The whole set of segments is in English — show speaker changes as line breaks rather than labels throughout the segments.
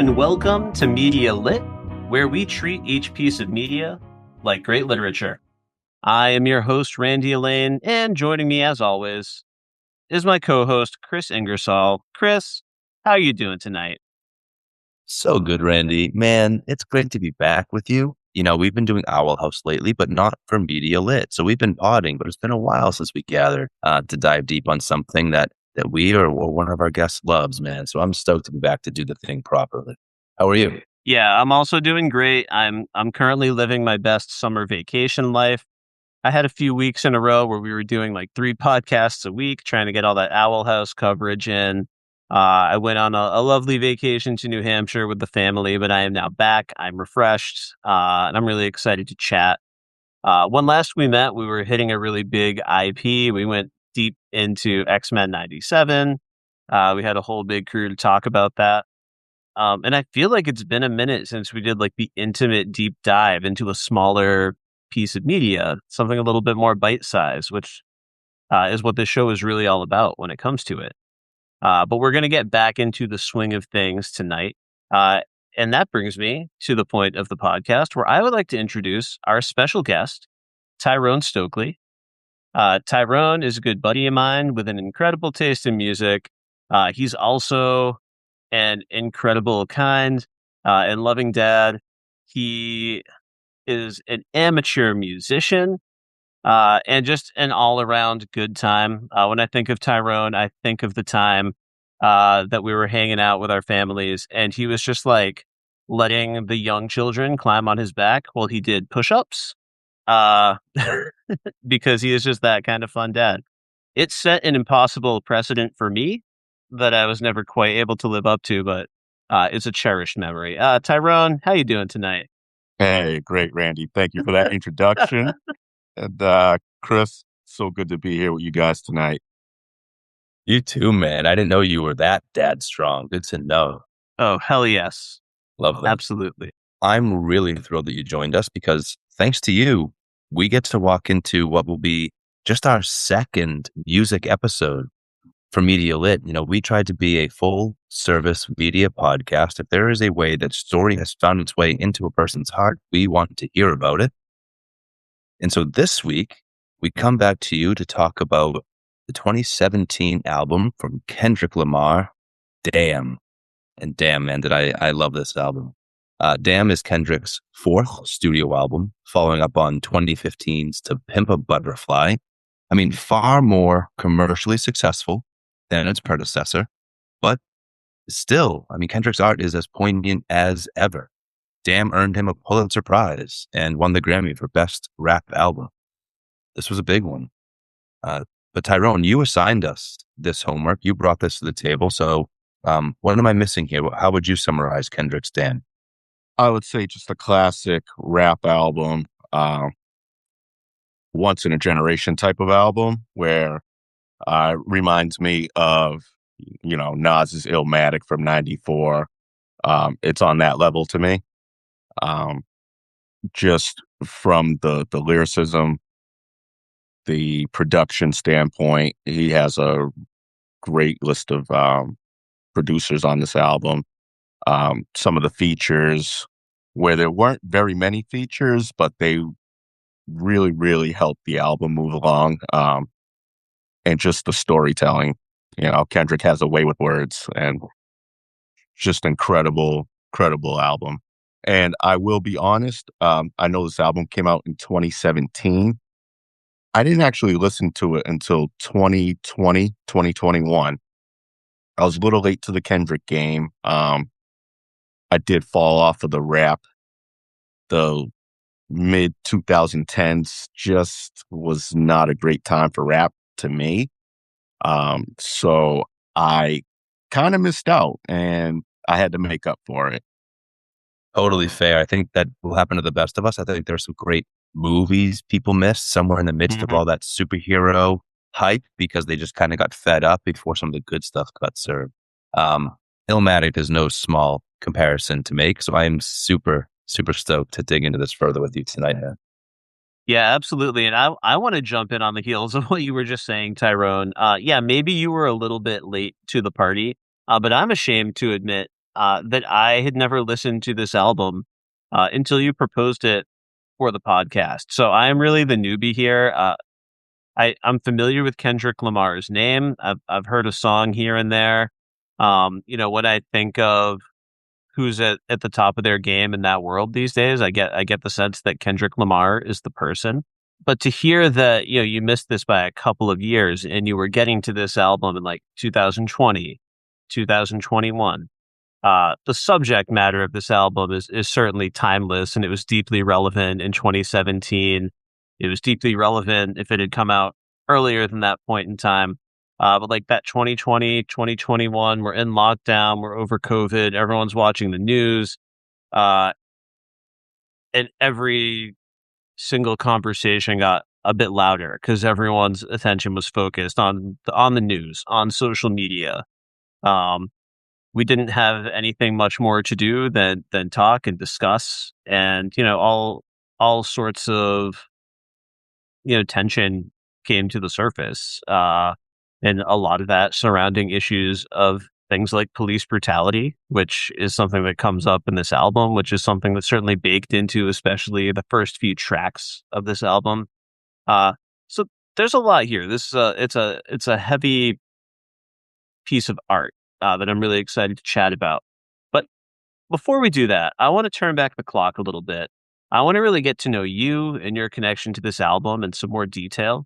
and welcome to Media Lit, where we treat each piece of media like great literature. I am your host, Randy Elaine, and joining me, as always, is my co-host, Kris Ingersoll. Kris, how are you doing tonight?
So good, Randy. Man, it's great to be back with you. We've been doing Owl House lately, but not for Media Lit. So we've been podding, but it's been a while since we gathered to dive deep on something that we or one of our guests loves, man. So I'm stoked to be back to do the thing properly. How are you?
Yeah, I'm also doing great. I'm currently living my best summer vacation life. I had a few weeks in a row where we were doing like 3 podcasts a week, trying to get all that Owl House coverage in. I went on a lovely vacation to New Hampshire with the family, but I am now back. I'm refreshed, and I'm really excited to chat. When last we met, we were hitting a really big IP. We went deep into X-Men 97. We had a whole big crew to talk about that. And I feel like it's been a minute since we did like the intimate deep dive into a smaller piece of media, something a little bit more bite-sized, which is what this show is really all about when it comes to it. But we're going to get back into the swing of things tonight. And that brings me to the point of the podcast where I would like to introduce our special guest, Tyrone Stokley. Tyrone is a good buddy of mine with an incredible taste in music. He's also an incredible, kind, and loving dad. He is an amateur musician and just an all-around good time. When I think of Tyrone, I think of the time that we were hanging out with our families, and he was just like letting the young children climb on his back while he did push-ups uh, because he is just that kind of fun dad. It set an impossible precedent for me that I was never quite able to live up to, but it's a cherished memory. Tyrone, how you doing tonight?
Hey, great, Randy. Thank you for that introduction. And Kris, so good to be here with you guys tonight.
You too, man. I didn't know you were that dad strong. Good to know.
Oh, hell yes.
Love that.
Absolutely.
I'm really thrilled that you joined us because thanks to you, we get to walk into what will be just our second music episode for Media Lit. We tried to be a full service media podcast. If there is a way that story has found its way into a person's heart, we want to hear about it. And so this week, we come back to you to talk about the 2017 album from Kendrick Lamar, Damn. And damn, man, did I love this album. Damn is Kendrick's 4th studio album, following up on 2015's To Pimp a Butterfly. I mean, far more commercially successful than its predecessor, but still, Kendrick's art is as poignant as ever. Damn earned him a Pulitzer Prize and won the Grammy for Best Rap Album. This was a big one. But Tyrone, you assigned us this homework. You brought this to the table. So what am I missing here? How would you summarize Kendrick's Damn?
I would say just a classic rap album, once in a generation type of album where reminds me of, Nas's Illmatic from 94. It's on that level to me. Just from the lyricism, the production standpoint, he has a great list of producers on this album. Some of the features where there weren't very many features, but they really, really helped the album move along. And just the storytelling, Kendrick has a way with words and just incredible album. And I will be honest, I know this album came out in 2017. I didn't actually listen to it until 2020, 2021. I was a little late to the Kendrick game. I did fall off of the rap. The mid 2010s just was not a great time for rap to me. So I kind of missed out and I had to make up for it.
Totally fair. I think that will happen to the best of us. I think there's some great movies people missed somewhere in the midst of all that superhero hype because they just kind of got fed up before some of the good stuff got served. Illmatic is no small comparison to make. So I am super, super stoked to dig into this further with you tonight.
Yeah, absolutely. And I want to jump in on the heels of what you were just saying, Tyrone. Yeah, maybe you were a little bit late to the party, but I'm ashamed to admit that I had never listened to this album until you proposed it for the podcast. So I am really the newbie here. I'm familiar with Kendrick Lamar's name. I've heard a song here and there. When I think of who's at the top of their game in that world these days, I get the sense that Kendrick Lamar is the person. But to hear that, you missed this by a couple of years and you were getting to this album in like 2020, 2021. The subject matter of this album is certainly timeless, and it was deeply relevant in 2017. It was deeply relevant if it had come out earlier than that point in time. But like that 2020, 2021, we're in lockdown, we're over COVID, everyone's watching the news, uh, and every single conversation got a bit louder because everyone's attention was focused on the news, on social media. Um, we didn't have anything much more to do than talk and discuss, and all sorts of tension came to the surface, and a lot of that surrounding issues of things like police brutality, which is something that comes up in this album, which is something that's certainly baked into especially the first few tracks of this album. So there's a lot here. This it's a heavy piece of art that I'm really excited to chat about. But before we do that, I want to turn back the clock a little bit. I want to really get to know you and your connection to this album in some more detail.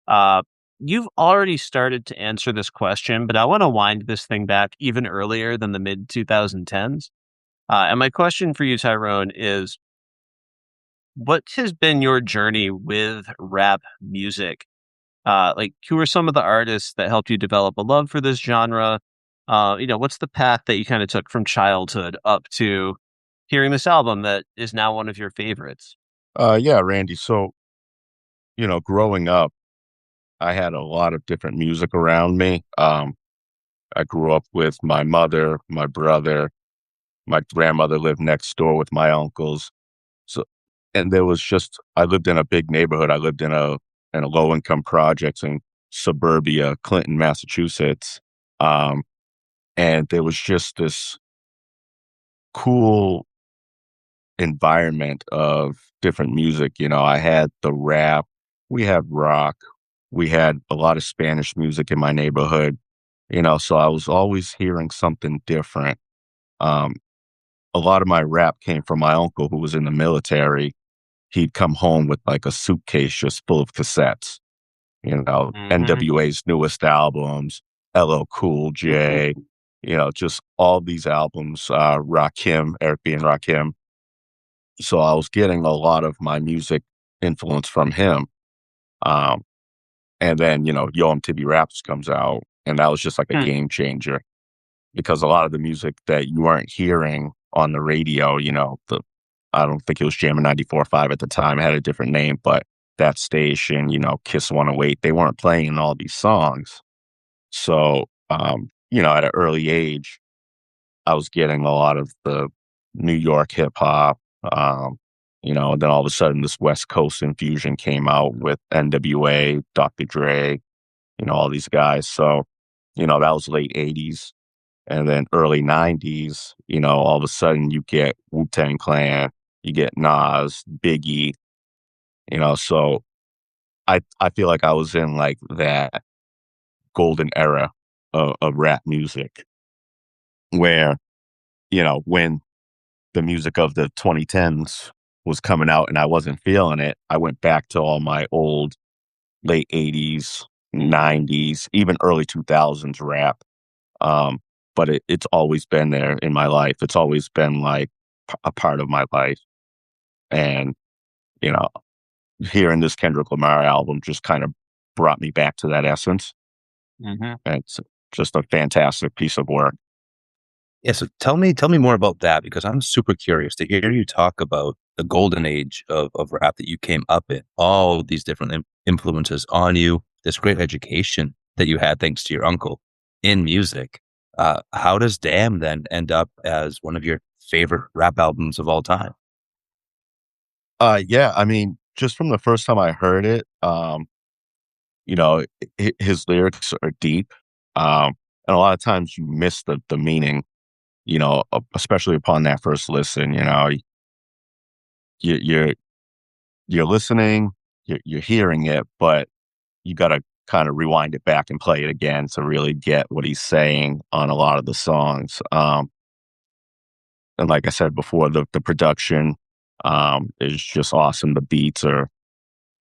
Uh, you've already started to answer this question, but I want to wind this thing back even earlier than the mid 2010s. And my question for you, Tyrone, is what has been your journey with rap music? Like, who are some of the artists that helped you develop a love for this genre? What's the path that you kind of took from childhood up to hearing this album that is now one of your favorites?
Yeah, Randy. So, growing up, I had a lot of different music around me. I grew up with my mother, my brother, my grandmother lived next door with my uncles. So, and there was just, I lived in a big neighborhood. I lived in a low income projects in suburbia, Clinton, Massachusetts. Um, and there was just this cool environment of different music. I had the rap, we had rock, we had a lot of Spanish music in my neighborhood, so I was always hearing something different. Um, a lot of my rap came from my uncle who was in the military. He'd come home with like a suitcase just full of cassettes,
Hmm.
NWA's newest albums, LL Cool J, just all these albums, Rakim, Eric B. and Rakim. So I was getting a lot of my music influence from him. Um, and then, Yo MTV Raps comes out, and that was just like a game changer because a lot of the music that you weren't hearing on the radio, I don't think it was Jammin' 94.5 at the time, it had a different name, but that station, Kiss 108, they weren't playing all these songs. So, at an early age, I was getting a lot of the New York hip hop, and then all of a sudden this West Coast infusion came out with NWA, Dr. Dre, all these guys. So, that was late 80s. And then early 90s, all of a sudden you get Wu-Tang Clan, you get Nas, Biggie, so I feel like I was in like that golden era of rap music where, when the music of the 2010s was coming out and I wasn't feeling it, I went back to all my old late 80s, 90s, even early 2000s rap. Um, but it's always been there in my life. It's always been like a part of my life. And, you know, hearing this Kendrick Lamar album just kind of brought me back to that essence.
Hmm.
And it's just a fantastic piece of work.
Yeah, so tell me more about that because I'm super curious to hear you talk about the golden age of rap that you came up in, all these different influences on you, this great education that you had thanks to your uncle in music. How does Damn then end up as one of your favorite rap albums of all time?
Yeah, I mean, just from the first time I heard it, his lyrics are deep. And a lot of times you miss the meaning. especially upon that first listen, you, you're listening, you're hearing it, but you got to kind of rewind it back and play it again to really get what he's saying on a lot of the songs. And like I said before, the production is just awesome. The beats are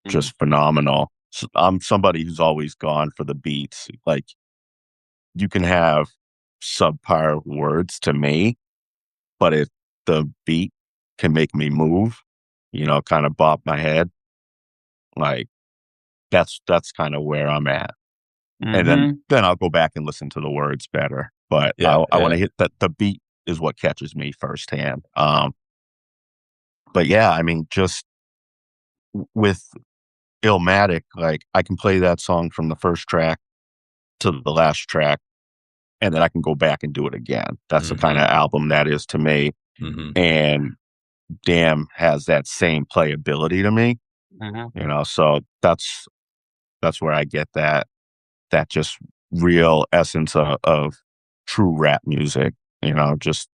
Mhm.
just phenomenal. So I'm somebody who's always gone for the beats. Like you can have subpar words to me, but if the beat can make me move, kind of bop my head, like that's kind of where I'm at. And then
Mhm.
then I'll go back and listen to the words better. But
Yeah,
I want
yeah.
to hit that the beat is what catches me firsthand. But yeah, I mean, just with Illmatic, like I can play that song from the first track to the last track, and then I can go back and do it again. That's the kind of
Mhm,
album that is to me.
mhm.
And Damn has that same playability to me,
Mhm.
so that's where I get that just real essence of true rap music, just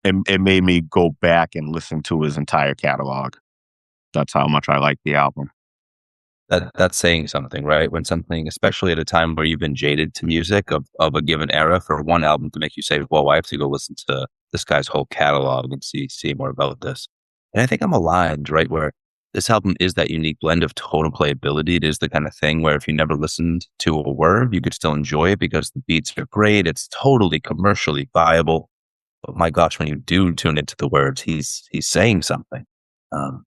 it made me go back and listen to his entire catalog. That's how much I like the album.
That's saying something, right? When something, especially at a time where you've been jaded to music of a given era, for one album to make you say, "Well, I have to go listen to this guy's whole catalog and see more about this." And I think I'm aligned, right? Where this album is that unique blend of total playability. It is the kind of thing where if you never listened to a word, you could still enjoy it because the beats are great. It's totally commercially viable. But my gosh, when you do tune into the words, he's saying something.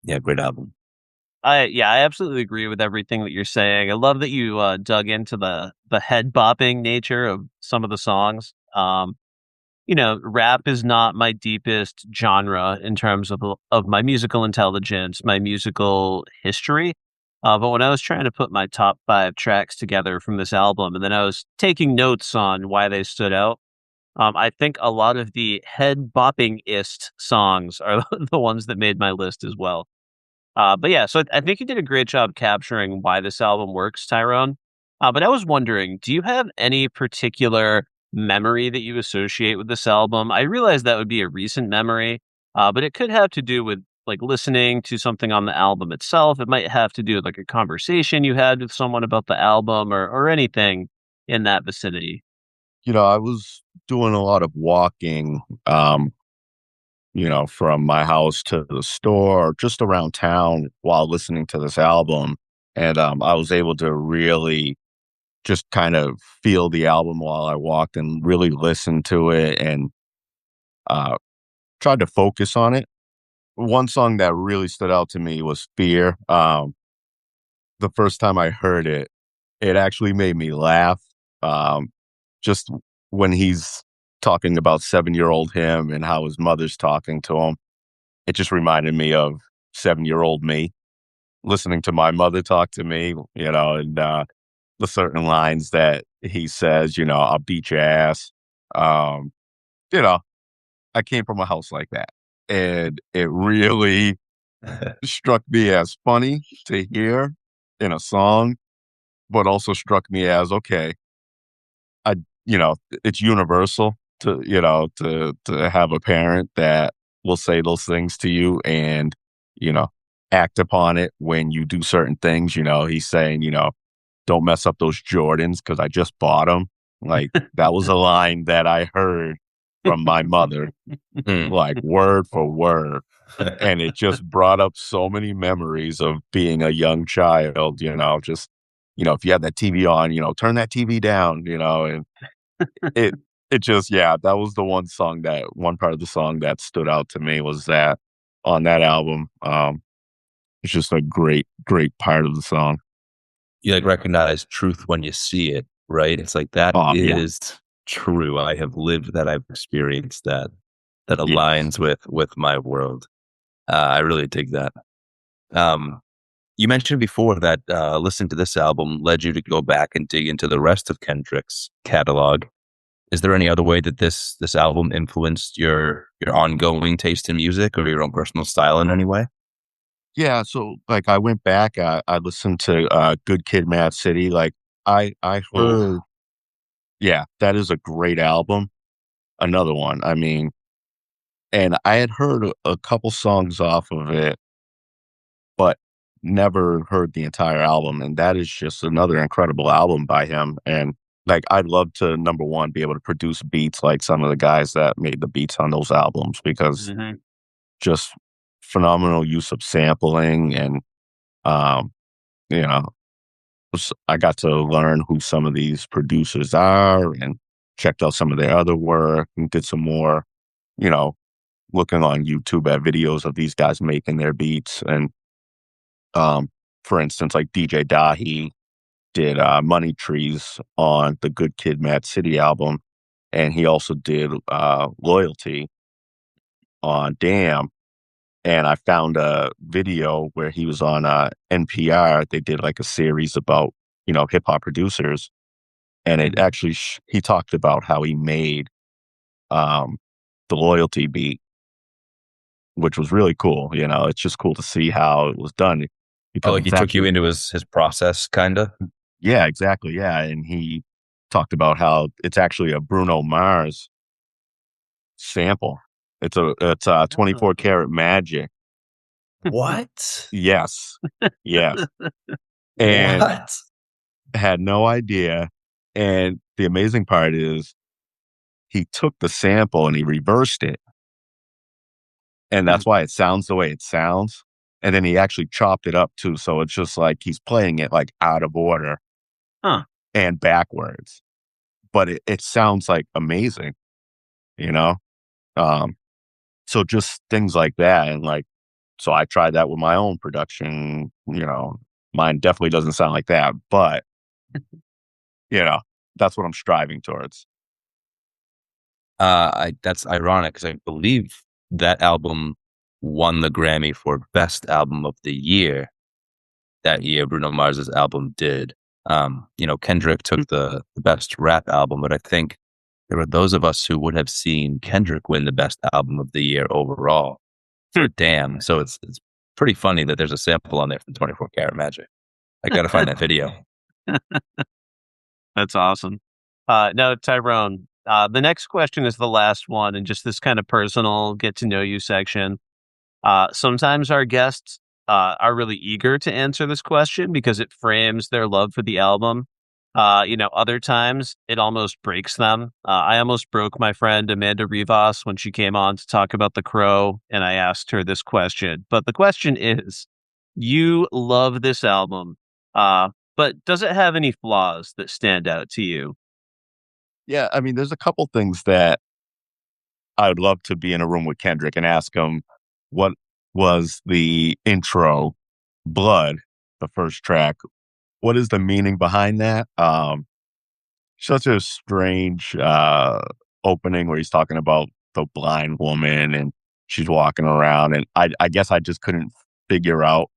Yeah, great album.
I absolutely agree with everything that you're saying. I love that you dug into the head bopping nature of some of the songs. Rap is not my deepest genre in terms of my musical intelligence, my musical history. But when I was trying to put my top 5 tracks together from this album, and then I was taking notes on why they stood out, I think a lot of the head bopping ist songs are the ones that made my list as well. But yeah, so I think you did a great job capturing why this album works, Tyrone. But I was wondering, do you have any particular memory that you associate with this album? I realize that would be a recent memory, but it could have to do with like listening to something on the album itself. It might have to do with like a conversation you had with someone about the album or anything in that vicinity.
I was doing a lot of walking, from my house to the store, just around town while listening to this album. And I was able to really just kind of feel the album while I walked and really listen to it and uh, tried to focus on it. One song that really stood out to me was Fear. The first time I heard it, it actually made me laugh. Um, just when he's talking about 7-year-old him and how his mother's talking to him, it just reminded me of 7-year-old me listening to my mother talk to me, and the certain lines that he says, I'll beat your ass. Um, you know, I came from a house like that. And it really struck me as funny to hear in a song, but also struck me as okay, I it's universal to have a parent that will say those things to you and, you know, act upon it when you do certain things. He's saying, don't mess up those Jordans because I just bought them. Like that was a line that I heard from my mother,
Hmm.
like word for word. And it just brought up so many memories of being a young child, just, if you had that TV on, turn that TV down, and it it just yeah, that was the one part of the song that stood out to me was that on that album. It's just a great, great part of the song.
You like recognize truth when you see it, right? It's like that
Yeah.
is true. I have lived that. I've experienced that. That
Yes.
aligns with my world. I really dig that. Um, you mentioned before that listening to this album led you to go back and dig into the rest of Kendrick's catalog. Is there any other way that this album influenced your ongoing taste in music or your own personal style in any way?
Yeah, so, like, I went back, I listened to, Good Kid, Mad City, like, I
Oh,
heard yeah, that is a great album, another one. I mean, and I had heard a couple songs off of it, but never heard the entire album, and that is just another incredible album by him, and, like, I'd love to, number 1, be able to produce beats like some of the guys that made the beats on those albums because
Hmm.
just phenomenal use of sampling and, um, you know, I got to learn who some of these producers are and checked out some of their other work and did some more, you know, looking on YouTube at videos of these guys making their beats. And for instance, like DJ Dahi did Money Trees on the Good Kid, Mad City album. And he also did Loyalty on Damn. And I found a video where he was on NPR. They did like a series about, hip hop producers. And it
Hmm.
actually, he talked about how he made um, the Loyalty beat, which was really cool. It's just cool to see how it was done
Oh,
because
like he
it's
took you
actually,
into his process, kind of.
yeah, exactly. Yeah. And he talked about how it's actually a Bruno Mars sample. It's a 24
Oh.
karat magic.
What?
Yes. Yes. And
What?
had no idea. And the amazing part is he took the sample and he reversed it. And
Hmm.
that's why it sounds the way it sounds. And then he actually chopped it up too. So it's just like he's playing it like out of order
Huh.
and backwards. But it sounds like amazing, you know? Um, so just things like that. And like, so I tried that with my own production, mine definitely doesn't sound like that, but you know, that's what I'm striving towards.
That's ironic because I believe that album won the Grammy for Best Album of the Year that year. Bruno Mars's album did. Kendrick took the best rap album, but I think there were those of us who would have seen Kendrick win the best album of the year overall for Damn. So it's pretty funny that there's a sample on there from 24 Karat Magic. I got to find that video.
That's awesome. No, Tyrone, the next question is the last one and just this kind of personal get to know you section. Sometimes our guests are really eager to answer this question because it frames their love for the album. Other times it almost breaks them. I almost broke my friend Amanda Rivas when she came on to talk about The Crow, and I asked her this question. But the question is, you love this album, but does it have any flaws that stand out to you?
Yeah, I mean, there's a couple things that I would love to be in a room with Kendrick and ask him what was the intro, Blood, the first track. What is the meaning behind that? Such a strange opening where he's talking about the blind woman and she's walking around, and I guess I just couldn't figure out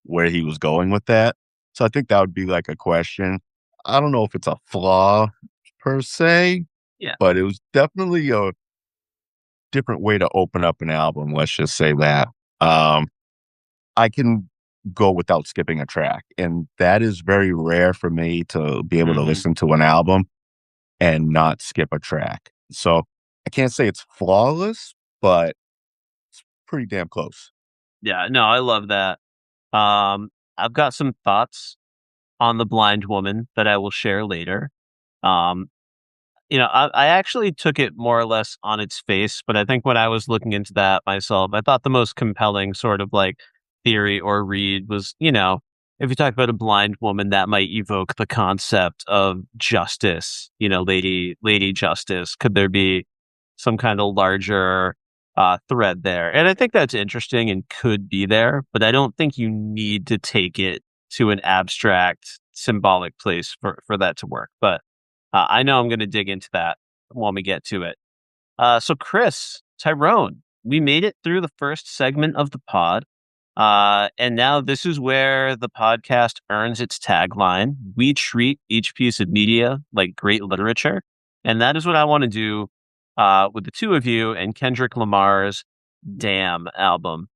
where he was going with that. So I think that would be like a question. I don't know if it's a flaw per se,
Yeah.
but it was definitely a different way to open up an album. Let's just say that. Um, I can go without skipping a track, and that is very rare for me to be able to
Hmm.
listen to an album and not skip a track. So I can't say it's flawless, but it's pretty damn close.
Yeah. No, I love that. I've got some thoughts on the blind woman that I will share later. Um, I actually took it more or less on its face, but I think when I was looking into that myself, I thought the most compelling sort of like theory or read was, if you talk about a blind woman, that might evoke the concept of justice, lady justice. Could there be some kind of larger thread there? And I think that's interesting and could be there, but I don't think you need to take it to an abstract symbolic place for that to work. But I know I'm going to dig into that when we get to it. So, Kris, Tyrone, we made it through the first segment of the pod. And now this is where the podcast earns its tagline. We treat each piece of media like great literature. And that is what I want to do with the two of you and Kendrick Lamar's Damn album.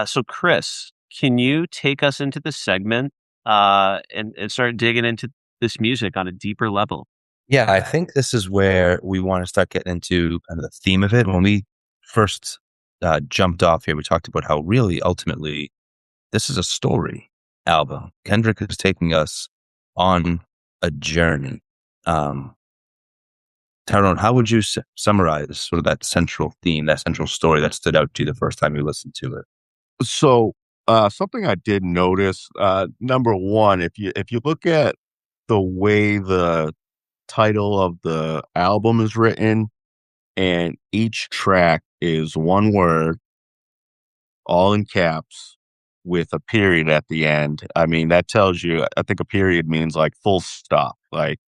So, Kris, can you take us into the segment and start digging into this music on a deeper level?
Yeah, I think this is where we want to start getting into kind of the theme of it. When we first jumped off here, we talked about how really ultimately this is a story album. Kendrick is taking us on a journey. Um, Tyrone, how would you summarize sort of that central theme, that central story that stood out to you the first time you listened to it?
So, something I did notice, number one, if you look at the way the title of the album is written, and each track is one word, all in caps, with a period at the end. I mean, that tells you. I think a period means like full stop. Like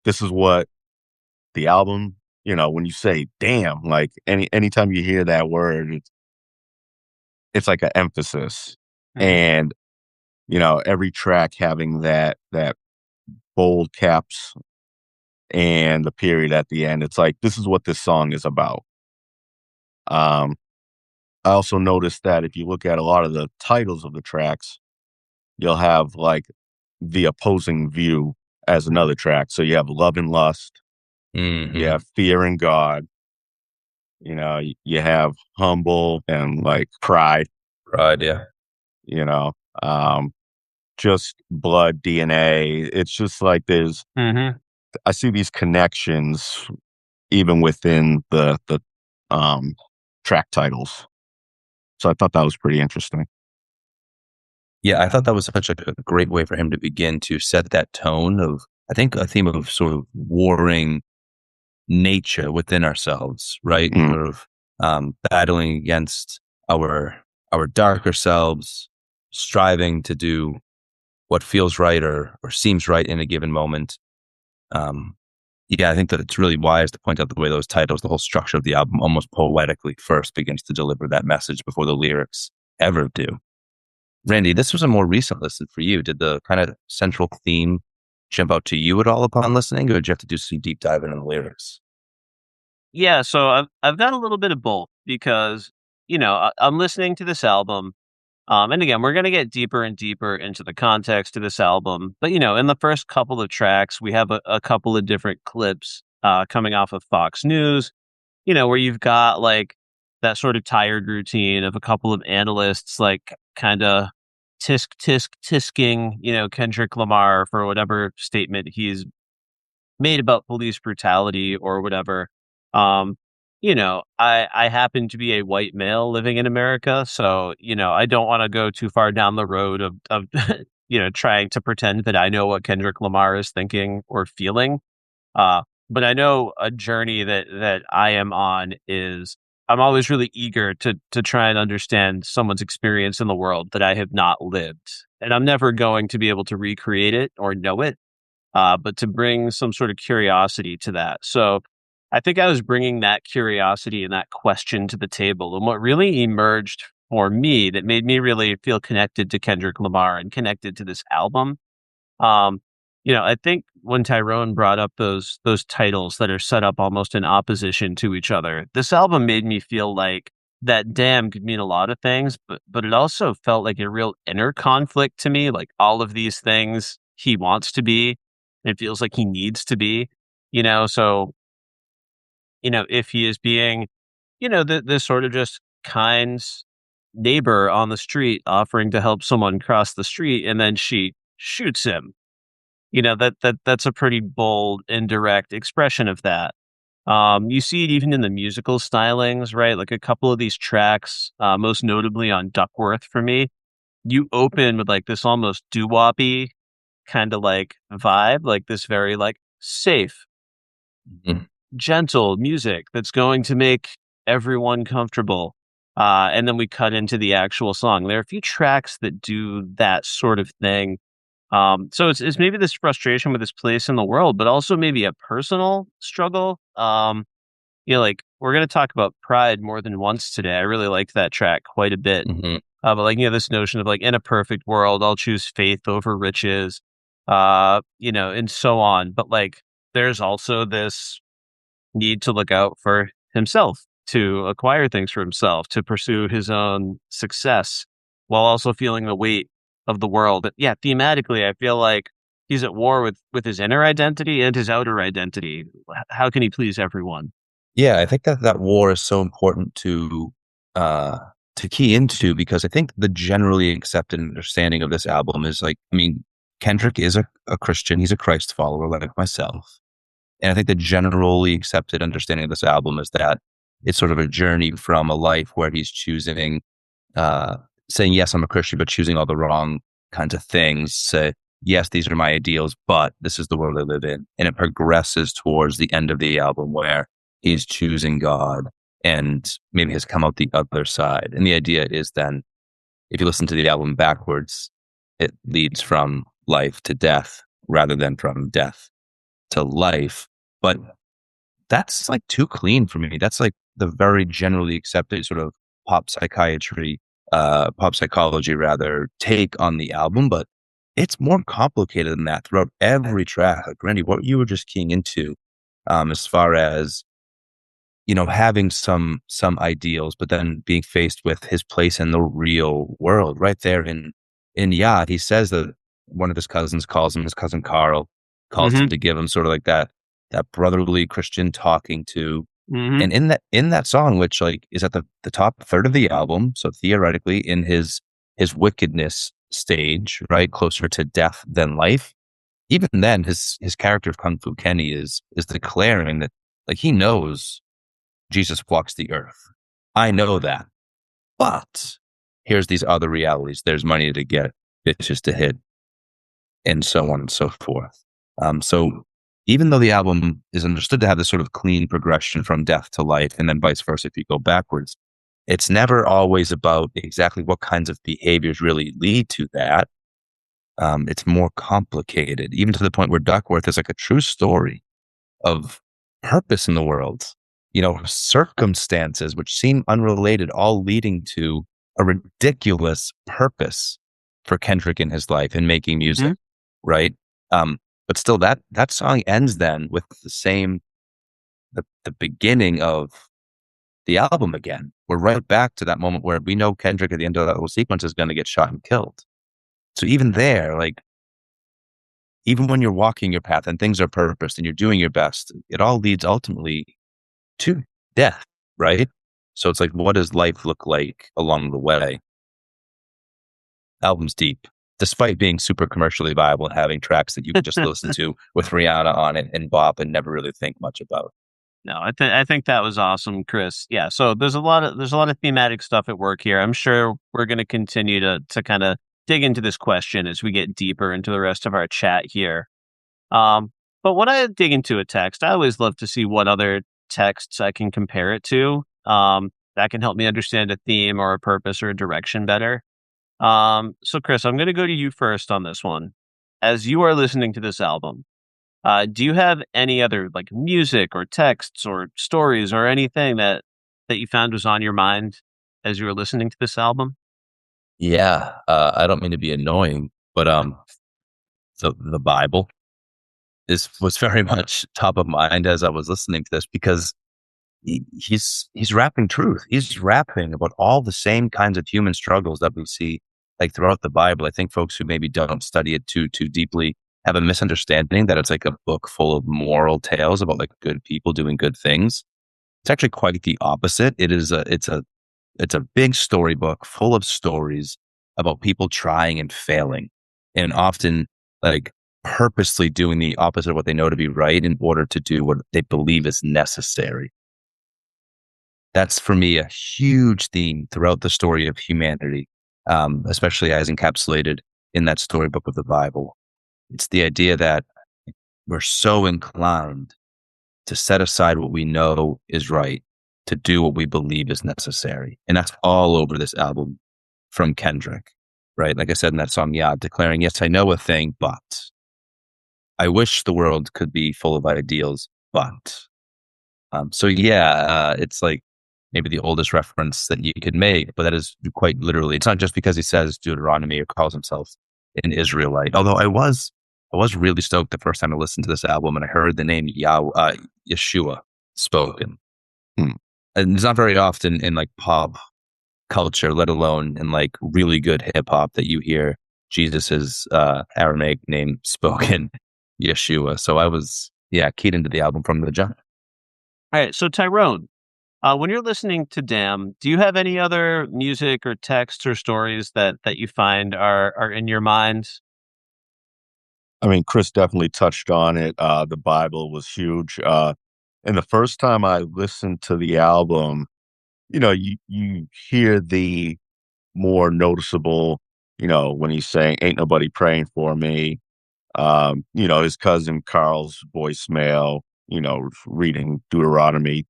this is what the album. When you say "damn," like anytime you hear that word, it's like an emphasis,
Mhm.
and every track having that bold caps and the period at the end. It's like this is what this song is about. Um, I also noticed that if you look at a lot of the titles of the tracks, you'll have like the opposing view as
Mhm.
another track. So you have Love and Lust, you
Hmm.
have Fear and God, you have Humble and like Pride,
Right. Yeah.
you know, um, just Blood, DNA. It's just like
Mhm.
I see these connections even within the um track titles. So I thought that was pretty interesting.
Yeah, I thought that was such a great way for him to begin to set that tone of, I think, a theme of sort of warring nature within ourselves, right?
Mm,
Sort of battling against our our darker selves, striving to do what feels right or seems right in a given moment. Um, yeah, I think that it's really wise to point out the way those titles, the whole structure of the album, almost poetically first begins to deliver that message before the lyrics ever do. Randy, this was a more recent listen for you. Did the kind of central theme jump out to you at all upon listening, or did you have to do some deep diving in the lyrics?
Yeah, so I've got a little bit of both because, I'm listening to this album. And again, we're gonna get deeper and deeper into the context of this album. But in the first couple of tracks, we have a couple of different clips coming off of Fox News, where you've got like that sort of tired routine of a couple of analysts like kind of tisk tisk tisking, Kendrick Lamar for whatever statement he's made about police brutality or whatever. Um, I happen to be a white male living in America, so I don't want to go too far down the road of trying to pretend that I know what Kendrick Lamar is thinking or feeling. Uh, but I know a journey that I am on is I'm always really eager to try and understand someone's experience in the world that I have not lived, and I'm never going to be able to recreate it or know it, but to bring some sort of curiosity to that. So I think I was bringing that curiosity and that question to the table. And what really emerged for me that made me really feel connected to Kendrick Lamar and connected to this album. Um, I think when Tyrone brought up those titles that are set up almost in opposition to each other, this album made me feel like that damn could mean a lot of things, but it also felt like a real inner conflict to me, like all of these things he wants to be, it feels like he needs to be, so if he is being, this sort of just kind neighbor on the street offering to help someone cross the street and then she shoots him, that's a pretty bold, indirect expression of that. You see it even in the musical stylings, right? Like a couple of these tracks, most notably on Duckworth for me, you open with like this almost doo-woppy kind of like vibe, like this very like safe,
Mhm.
gentle music that's going to make everyone comfortable. And then we cut into the actual song. There are a few tracks that do that sort of thing. So it's maybe this frustration with this place in the world, but also maybe a personal struggle. Like we're gonna talk about pride more than once today. I really liked that track quite a bit.
Mhm.
But like this notion of like in a perfect world, I'll choose faith over riches, and so on. But like there's also this need to look out for himself, to acquire things for himself, to pursue his own success while also feeling the weight of the world. But yeah, thematically, I feel like he's at war with his inner identity and his outer identity. How can he please everyone?
Yeah, I think that war is so important to key into, because I think the generally accepted understanding of this album is like, I mean, Kendrick is a Christian. He's a Christ follower like myself. And I think the generally accepted understanding of this album is that it's sort of a journey from a life where he's choosing, saying, yes, I'm a Christian, but choosing all the wrong kinds of things. Say, yes, these are my ideals, but this is the world I live in. And it progresses towards the end of the album where he's choosing God and maybe has come out the other side. And the idea is then, if you listen to the album backwards, it leads from life to death rather than from death to life. But that's like too clean for me. That's like the very generally accepted sort of pop psychology rather, take on the album. But it's more complicated than that throughout every track. Like, Randy, what you were just keying into, as far as, having some ideals, but then being faced with his place in the real world right there in Yacht. He says that one of his cousins calls him, his cousin Carl calls him to give him sort of like that brotherly Christian talking to. And in that song, which like is at the top third of the album, so theoretically in his wickedness stage, right, closer to death than life, even then his character of Kung Fu Kenny is declaring that, like, he knows Jesus walks the earth. I know that. But here's these other realities. There's money to get, bitches to hit, and so on and so forth. So even though the album is understood to have this sort of clean progression from death to life, and then vice versa if you go backwards, it's never always about exactly what kinds of behaviors really lead to that. It's more complicated, even to the point where Duckworth is like a true story of purpose in the world. Circumstances which seem unrelated, all leading to a ridiculous purpose for Kendrick in his life in making music, right? But still, that song ends then with the beginning of the album again. We're right back to that moment where we know Kendrick at the end of that whole sequence is going to get shot and killed. So even there, like, even when you're walking your path and things are purposed and you're doing your best, it all leads ultimately to death, right? So it's like, what does life look like along the way? Album's deep, despite being super commercially viable and having tracks that you can just listen to with Rihanna on it and bop and never really think much about.
No, I think that was awesome, Kris. Yeah, so there's a lot of thematic stuff at work here. I'm sure we're going to continue to kind of dig into this question as we get deeper into the rest of our chat here. But when I dig into a text, I always love to see what other texts I can compare it to. That can help me understand a theme or a purpose or a direction better. So Kris, I'm going to go to you first on this one. As you are listening to this album, do you have any other like music or texts or stories or anything that you found was on your mind as you were listening to this album?
Yeah, I don't mean to be annoying, but so the Bible was very much top of mind as I was listening to this, because he's rapping truth. He's rapping about all the same kinds of human struggles that we see like throughout the Bible. I think folks who maybe don't study it too deeply have a misunderstanding that it's like a book full of moral tales about like good people doing good things. It's actually quite the opposite. It's a big storybook full of stories about people trying and failing, and often like purposely doing the opposite of what they know to be right in order to do what they believe is necessary. That's for me a huge theme throughout the story of humanity, especially as encapsulated in that storybook of the Bible. It's the idea that we're so inclined to set aside what we know is right, to do what we believe is necessary. And that's all over this album from Kendrick, right? Like I said in that song, yeah, declaring, yes, I know a thing, but I wish the world could be full of ideals, but. So yeah, it's like maybe the oldest reference that you could make, but that is quite literally. It's not just because he says Deuteronomy or calls himself an Israelite. Although I was really stoked the first time I listened to this album and I heard the name Yeshua spoken. And it's not very often in like pop culture, let alone in like really good hip hop, that you hear Jesus's Aramaic name spoken, Yeshua. So I was, keyed into the album from the jump.
All right, so Tyrone, when you're listening to Damn, do you have any other music or texts or stories that you find are in your mind?
I mean, Kris definitely touched on it. The Bible was huge. And the first time I listened to the album, you hear the more noticeable, when he's saying, "Ain't nobody praying for me." His cousin Carl's voicemail, reading Deuteronomy,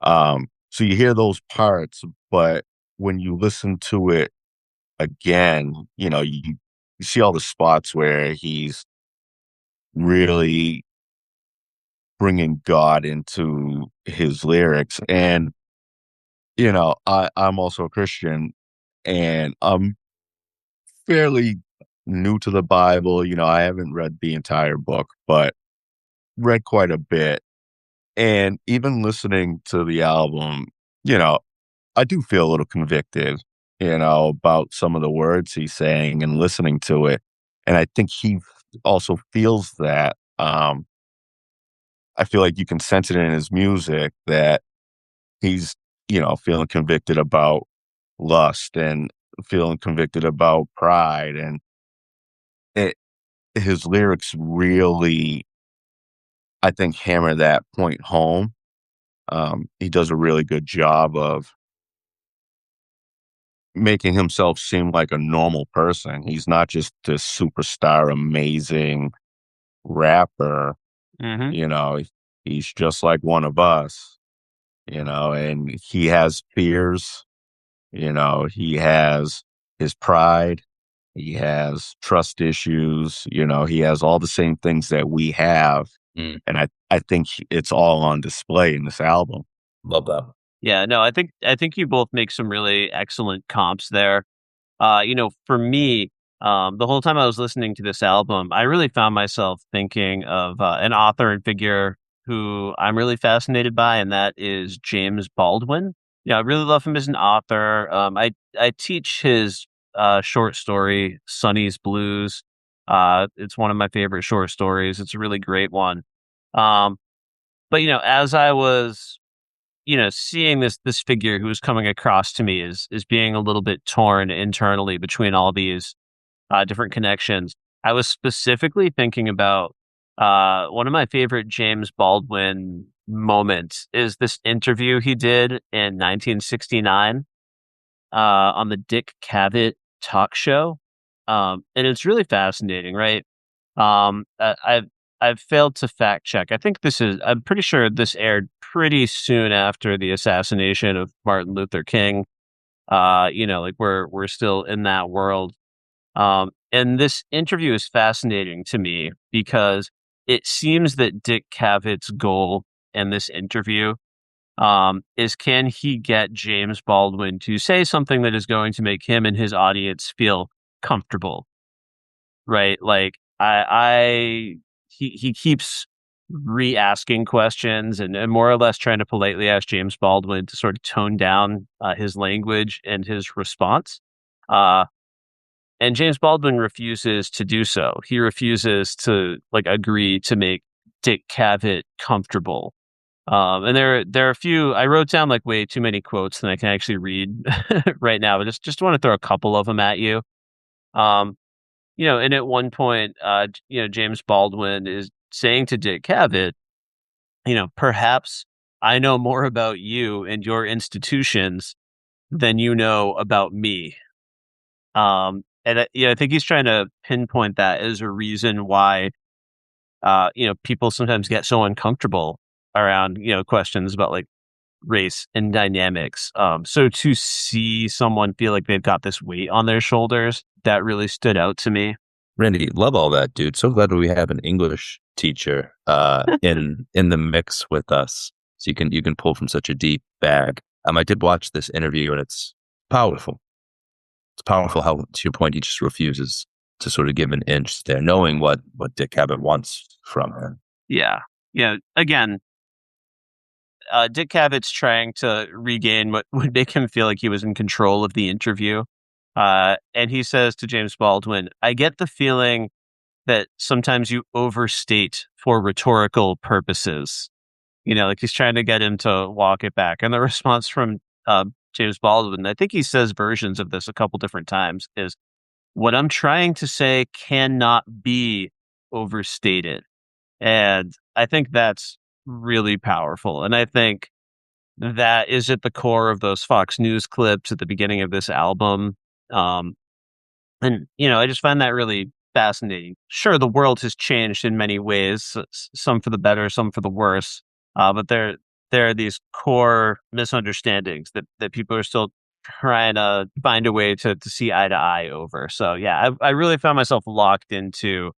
So you hear those parts, but when you listen to it again, you see all the spots where he's really bringing God into his lyrics. And, I'm also a Christian and I'm fairly new to the Bible. I haven't read the entire book, but read quite a bit. And even listening to the album, you know, I do feel a little convicted, about some of the words he's saying and listening to it. And I think he also feels that. I feel like you can sense it in his music that he's, feeling convicted about lust and feeling convicted about pride. And it, his lyrics really, I think, hammer that point home. He does a really good job of making himself seem like a normal person. He's not just this superstar, amazing rapper,
Hmm.
you know, he's just like one of us, and he has fears, he has his pride, he has trust issues, he has all the same things that we have.
Mm,
And I think it's all on display in this album.
love that.
Yeah, no, I think you both make some really excellent comps there. For me, the whole time I was listening to this album, I really found myself thinking of an author and figure who I'm really fascinated by, and that is James Baldwin. Yeah, I really love him as an author. I teach his short story, Sonny's Blues. It's one of my favorite short stories. It's a really great one. Um, but as I was seeing this figure who was coming across to me is being a little bit torn internally between all these different connections. I was specifically thinking about one of my favorite James Baldwin moments is this interview he did in 1969 on the Dick Cavett talk show, and it's really fascinating, right? I've failed to fact check. I'm pretty sure this aired pretty soon after the assassination of Martin Luther King. Like we're still in that world. And this interview is fascinating to me because it seems that Dick Cavett's goal in this interview is can he get James Baldwin to say something that is going to make him and his audience feel comfortable, right? Like he keeps re-asking questions and more or less trying to politely ask James Baldwin to sort of tone down his language and his response. Uh, and James Baldwin refuses to do so. He refuses to agree to make Dick Cavett comfortable. And there are a few. I wrote down way too many quotes than I can actually read right now, but just want to throw a couple of them at you. Um, and at one point, James Baldwin is saying to Dick Cavett, perhaps I know more about you and your institutions than you know about me. And I think he's trying to pinpoint that as a reason why, people sometimes get so uncomfortable around, questions about race and dynamics. So to see someone feel like they've got this weight on their shoulders, that really stood out to me.
Randy, love all that, dude. So glad we have an English teacher in the mix with us, so you can pull from such a deep bag. I did watch this interview, and it's powerful. It's powerful how, to your point, he just refuses to sort of give an inch there, knowing what Dick Cavett wants from him.
Yeah. Yeah. Again, Dick Cavett's trying to regain what would make him feel like he was in control of the interview. And he says to James Baldwin, "I get the feeling that sometimes you overstate for rhetorical purposes." Like he's trying to get him to walk it back. And the response from James Baldwin, I think he says versions of this a couple different times, is, "What I'm trying to say cannot be overstated." And I think that's really powerful. And I think that is at the core of those Fox News clips at the beginning of this album. Um, and I just find that really fascinating. Sure, the world has changed in many ways, some for the better, some for the worse. But there are these core misunderstandings that people are still trying to find a way to see eye to eye over. So yeah, I really found myself locked into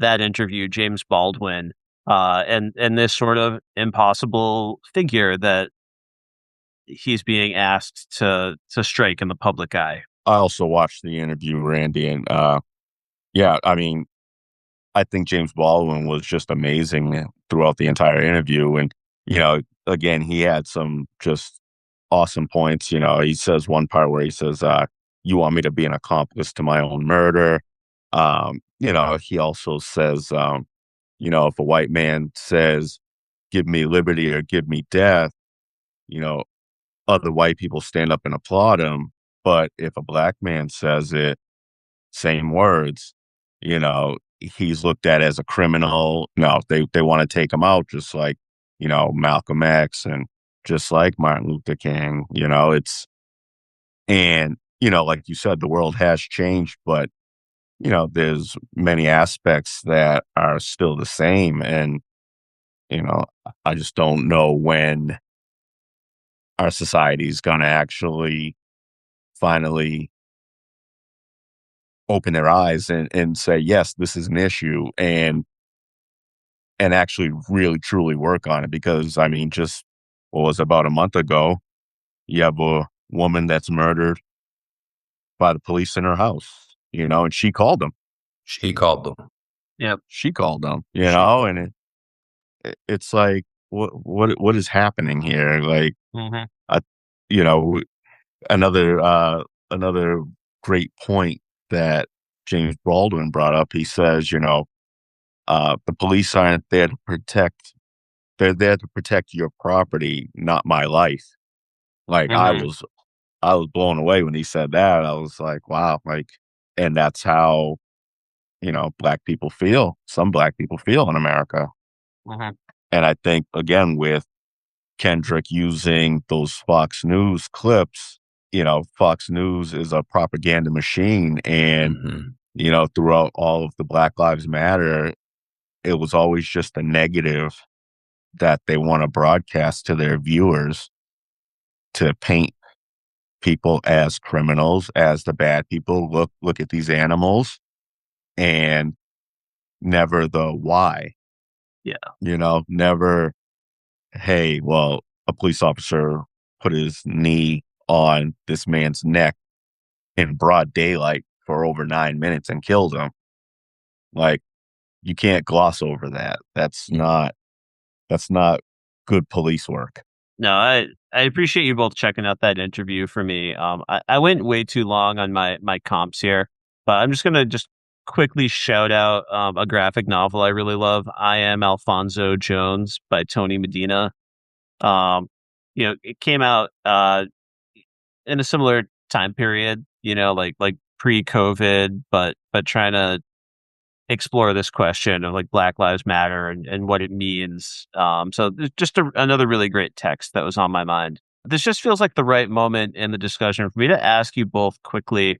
that interview, James Baldwin, and this sort of impossible figure that he's being asked to strike in the public eye.
I also watched the interview, Randy, and yeah, I mean, I think James Baldwin was just amazing throughout the entire interview. And, again, he had some just awesome points. He says one part where he says, "You want me to be an accomplice to my own murder." He also says, if a white man says, "Give me liberty or give me death," you know, other white people stand up and applaud him. But if a black man says it, same words, he's looked at as a criminal. No, they want to take him out, just like, Malcolm X and just like Martin Luther King. Like you said, the world has changed, but, there's many aspects that are still the same. And, you know, I just don't know when our society is going to actually finally open their eyes and say, yes, this is an issue, and actually really truly work on it. Because I mean, just what was about a month ago, you have a woman that's murdered by the police in her house, and she called them.
She called them.
Yep.
She called them,
She called
and it's like, what is happening here? Like,
Mhm.
I, you know, another great point that James Baldwin brought up. He says, the police aren't there to protect. They're there to protect your property, not my life. Like
Mhm.
I was blown away when he said that. I was like, wow, like, and that's how, black people feel. Some black people feel in America.
Mhm.
And I think again with Kendrick using those Fox News clips, Fox News is a propaganda machine. And,
Mhm.
Throughout all of the Black Lives Matter, it was always just a negative that they want to broadcast to their viewers to paint people as criminals, as the bad people. Look at these animals, and never the why.
Yeah.
Never, hey, well, a police officer put his knee on this man's neck in broad daylight for over 9 minutes and killed him. Like, you can't gloss over that. That's not good police work.
No, I appreciate you both checking out that interview for me. I went way too long on my comps here, but I'm just gonna just quickly shout out a graphic novel I really love. I Am Alfonso Jones by Tony Medina. It came out in a similar time period, like pre-COVID, but trying to explore this question of like Black Lives Matter and what it means. So there's just another really great text that was on my mind. This just feels like the right moment in the discussion for me to ask you both quickly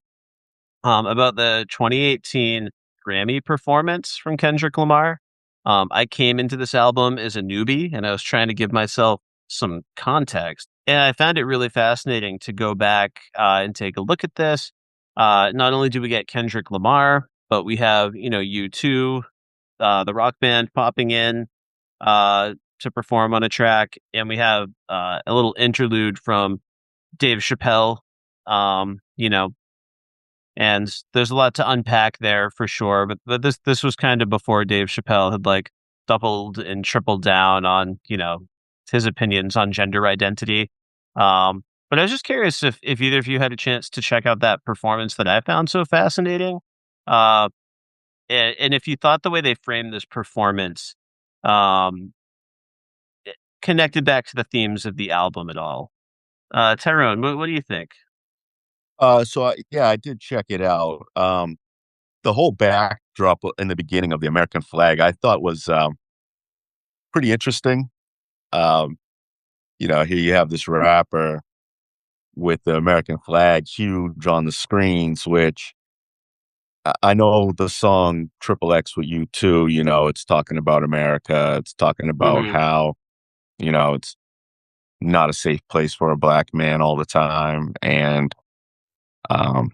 about the 2018 Grammy performance from Kendrick Lamar. I came into this album as a newbie and I was trying to give myself some context. And I found it really fascinating to go back and take a look at this. Not only do we get Kendrick Lamar, but we have, U2, the rock band popping in to perform on a track. And we have a little interlude from Dave Chappelle, um, you know, and there's a lot to unpack there for sure. But this was kind of before Dave Chappelle had like doubled and tripled down on, his opinions on gender identity. But I was just curious if either of you had a chance to check out that performance that I found so fascinating, uh, and if you thought the way they framed this performance um, connected back to the themes of the album at all. Tyrone, what do you think?
Yeah, I did check it out. The whole backdrop in the beginning of the American flag, I thought was pretty interesting. Um, here you have this rapper with the American flag huge on the screens, which I know the song Triple X with you too. It's talking about America. It's talking about
Hmm.
how it's not a safe place for a black man all the time, and um,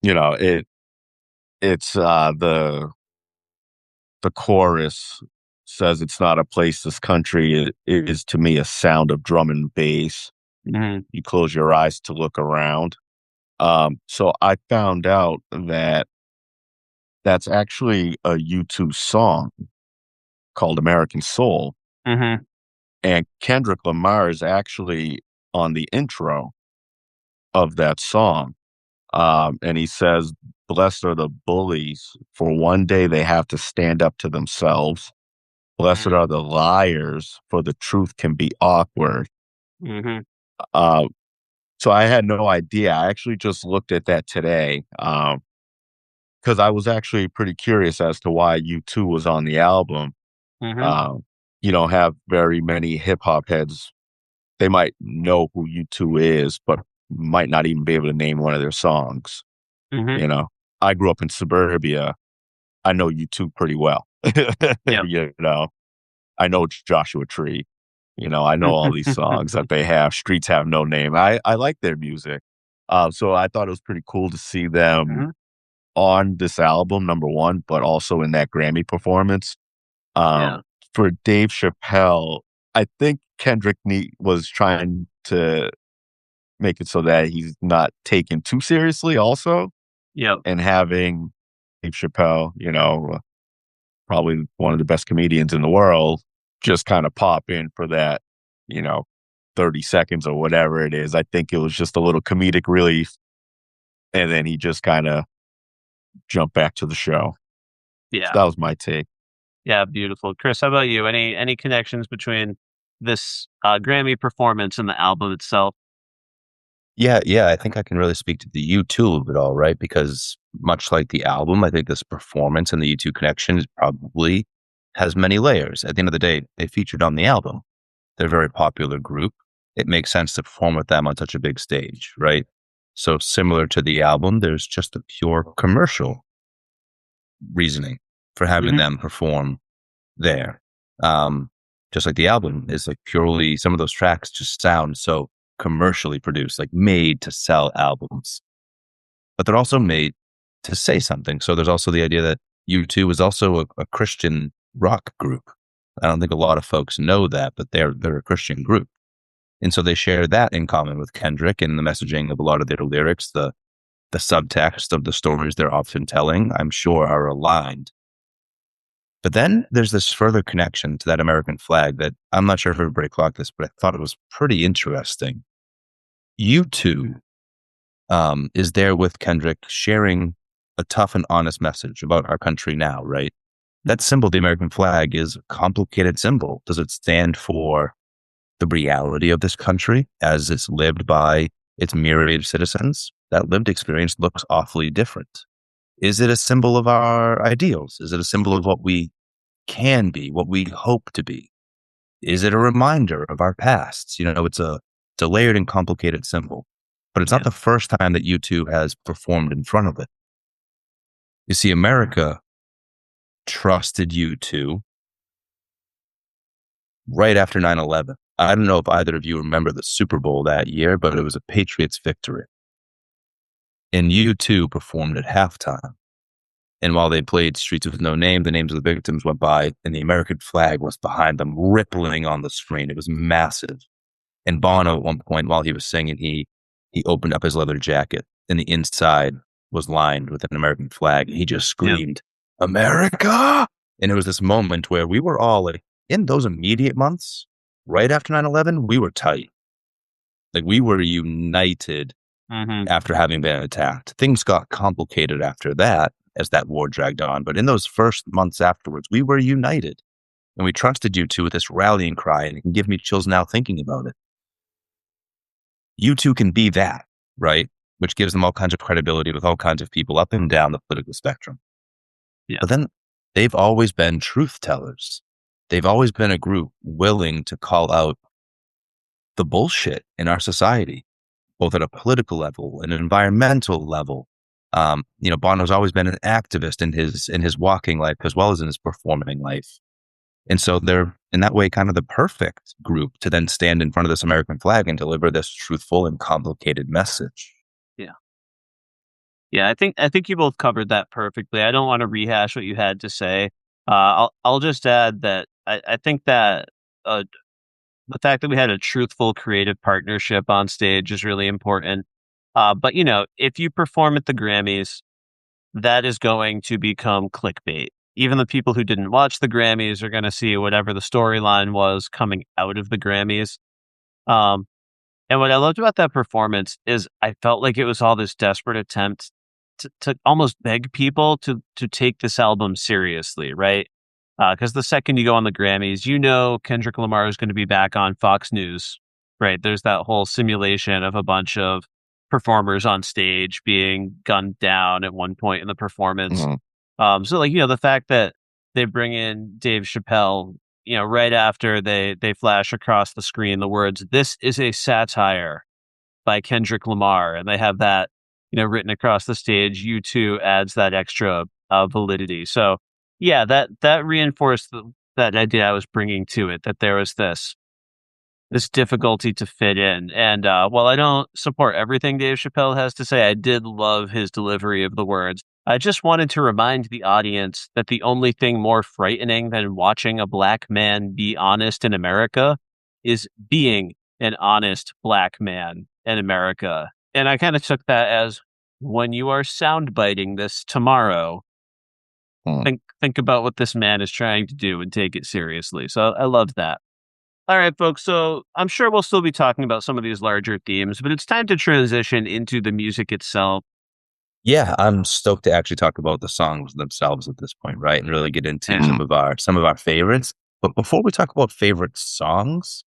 it's the chorus says it's not a place, this country it is to me a sound of drum and bass.
Hmm.
You close your eyes to look around. So I found out that that's actually a U2 song called American Soul.
Hmm.
And Kendrick Lamar is actually on the intro of that song. And he says, "Blessed are the bullies, for one day they have to stand up to themselves. Blessed are the liars, for the truth can be awkward."
Hmm.
Uh, so I had no idea. I actually just looked at that today because I was actually pretty curious as to why U2 was on the album.
Hmm.
Um, you don't have very many hip hop heads. They might know who U2 is, but might not even be able to name one of their songs.
Hmm.
You know, I grew up in suburbia. I know U2 pretty well.
Yep.
I know Joshua Tree. I know all these songs that they have. Streets Have No Name. I like their music. So I thought it was pretty cool to see them
Hmm.
on this album, number one, but also in that Grammy performance.
Yeah.
For Dave Chappelle, I think Kendrick was trying to make it so that he's not taken too seriously also,
Yep.
and having Dave Chappelle, probably one of the best comedians in the world, just kind of pop in for that, you know, 30 seconds or whatever it is. I think it was just a little comedic relief. And then he just kind of jumped back to the show. So
Yeah.
that was my take.
Yeah. Beautiful. Chris, how about you? Any connections between this Grammy performance and the album itself?
Yeah, I think I can really speak to the U2 of it all, right? Because much like the album, I think this performance and the U2 connection is probably has many layers. At the end of the day, they featured on the album. They're a very popular group. It makes sense to perform with them on such a big stage, right? So similar to the album, there's just a pure commercial reasoning for having
Hmm.
them perform there. Um, just like the album is like purely some of those tracks just sound so commercially produced, like made to sell albums, but they're also made to say something. So there's also the idea that U2 is also a Christian rock group. I don't think a lot of folks know that, but they're a Christian group. And so they share that in common with Kendrick and the messaging of a lot of their lyrics, the subtext of the stories they're often telling, I'm sure are aligned. But then there's this further connection to that American flag that I'm not sure if everybody clocked this, but I thought it was pretty interesting. U2 is there with Kendrick sharing a tough and honest message about our country now, right? That symbol, the American flag, is a complicated symbol. Does it stand for the reality of this country as it's lived by its myriad citizens? That lived experience looks awfully different. Is it a symbol of our ideals? Is it a symbol of what we can be, what we hope to be? Is it a reminder of our pasts? It's a layered and complicated symbol, but it's not
Yeah.
the first time that U2 has performed in front of it. You see, America trusted U2 right after 9/11. I don't know if either of you remember the Super Bowl that year, but it was a Patriots victory. And U2 performed at halftime. And while they played Streets with No Name, the names of the victims went by, and the American flag was behind them, rippling on the screen. It was massive. And Bono, at one point, while he was singing, he opened up his leather jacket, and the inside was lined with an American flag. He just
Yeah.
screamed, "America!" And it was this moment where we were all like, in those immediate months, right after 9/11, we were tight. Like we were united after having been attacked. Things got complicated after that as that war dragged on. But in those first months afterwards, we were united. And we trusted you two with this rallying cry. And it can give me chills now thinking about it. You two can be that, right? Which gives them all kinds of credibility with all kinds of people up and down the political spectrum.
Yeah.
But then they've always been truth tellers. They've always been a group willing to call out the bullshit in our society, both at a political level and an environmental level. Bono's always been an activist in his walking life as well as in his performing life. And so they're, in that way, kind of the perfect group to then stand in front of this American flag and deliver this truthful and complicated message.
Yeah. Yeah, I think you both covered that perfectly. I don't want to rehash what you had to say. I'll just add that I think that the fact that we had a truthful creative partnership on stage is really important. But if you perform at the Grammys, that is going to become clickbait. Even the people who didn't watch the Grammys are going to see whatever the storyline was coming out of the Grammys. And what I loved about that performance is I felt like it was all this desperate attempt to almost beg people to take this album seriously, right? Because the second you go on the Grammys, Kendrick Lamar is going to be back on Fox News, right? There's that whole simulation of a bunch of performers on stage being gunned down at one point in the performance. So the fact that they bring in Dave Chappelle, right after they flash across the screen the words, "This is a satire" by Kendrick Lamar, and they have that, written across the stage, U2 adds that extra validity. So yeah, that reinforced that idea I was bringing to it, that there was this difficulty to fit in. And while I don't support everything Dave Chappelle has to say, I did love his delivery of the words. I just wanted to remind the audience that the only thing more frightening than watching a black man be honest in America is being an honest black man in America. And I kind of took that as, when you are soundbiting this tomorrow, think about what this man is trying to do and take it seriously. So I loved that. All right, folks. So I'm sure we'll still be talking about some of these larger themes, but it's time to transition into the music itself.
Yeah, I'm stoked to actually talk about the songs themselves at this point, right? And really get into some of our favorites. But before we talk about favorite songs,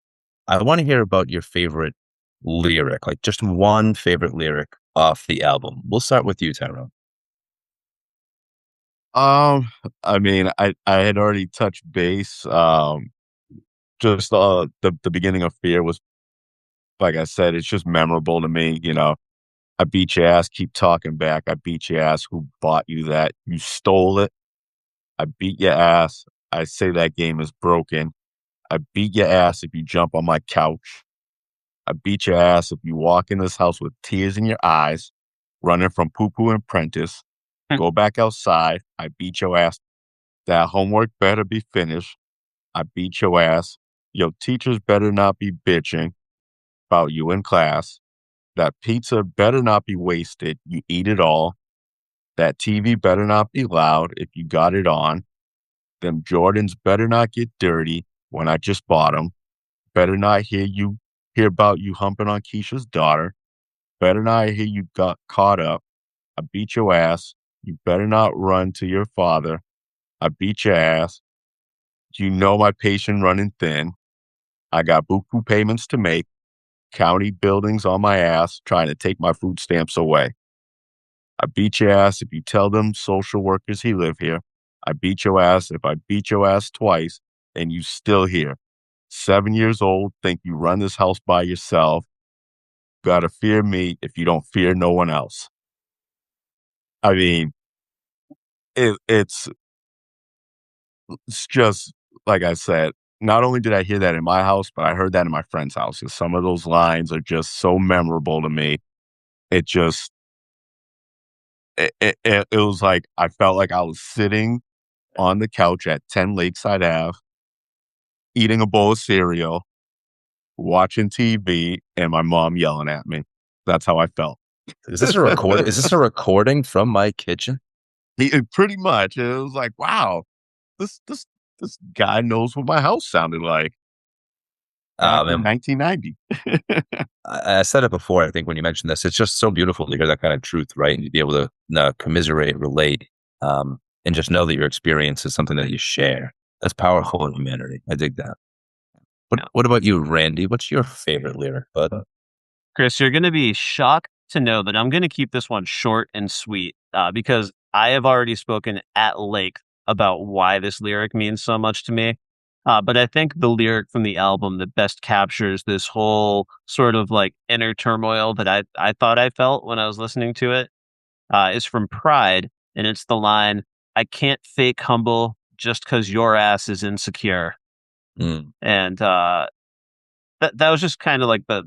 I want to hear about your favorite lyric, like just one favorite lyric off the album. We'll start with you, Tyrone.
I mean, I had already touched base. Just the beginning of Fear was, like I said, it's just memorable to me. I beat your ass, keep talking back. I beat your ass. Who bought you that? You stole it. I beat your ass. I say that game is broken. I beat your ass if you jump on my couch. I beat your ass if you walk in this house with tears in your eyes, running from poo-poo and Prentice. Go back outside. I beat your ass. That homework better be finished. I beat your ass. Your teachers better not be bitching about you in class. That pizza better not be wasted. You eat it all. That TV better not be loud if you got it on. Them Jordans better not get dirty when I just bought them. Better not hear about you humping on Keisha's daughter. Better not hear you got caught up. I beat your ass. You better not run to your father. I beat your ass. You know my patient running thin. I got buku payments to make. County buildings on my ass trying to take my food stamps away. I beat your ass if you tell them social workers he live here. I beat your ass if I beat your ass twice and you still here. 7 years old, think you run this house by yourself. Gotta fear me if you don't fear no one else. I mean, it's just, like I said, not only did I hear that in my house, but I heard that in my friend's house. And some of those lines are just so memorable to me. It just, it was like, I felt like I was sitting on the couch at 10 Lakeside Ave, eating a bowl of cereal, watching TV, and my mom yelling at me. That's how I felt.
Is this a recording? Is this a recording from my kitchen?
Pretty much. It was like, wow, this guy knows what my house sounded like. back in
And
1990.
I said it before, I think when you mentioned this, it's just so beautiful to hear that kind of truth, right? And to be able to commiserate, relate, and just know that your experience is something that you share. That's powerful in humanity. I dig that. What about you, Randy? What's your favorite lyric, bud?
Kris, you're going to be shocked to know that I'm going to keep this one short and sweet because I have already spoken at length about why this lyric means so much to me. But I think the lyric from the album that best captures this whole sort of like inner turmoil that I thought I felt when I was listening to it is from Pride. And it's the line, "I can't fake humble just because your ass is insecure."
Mm.
And that was just kind of like the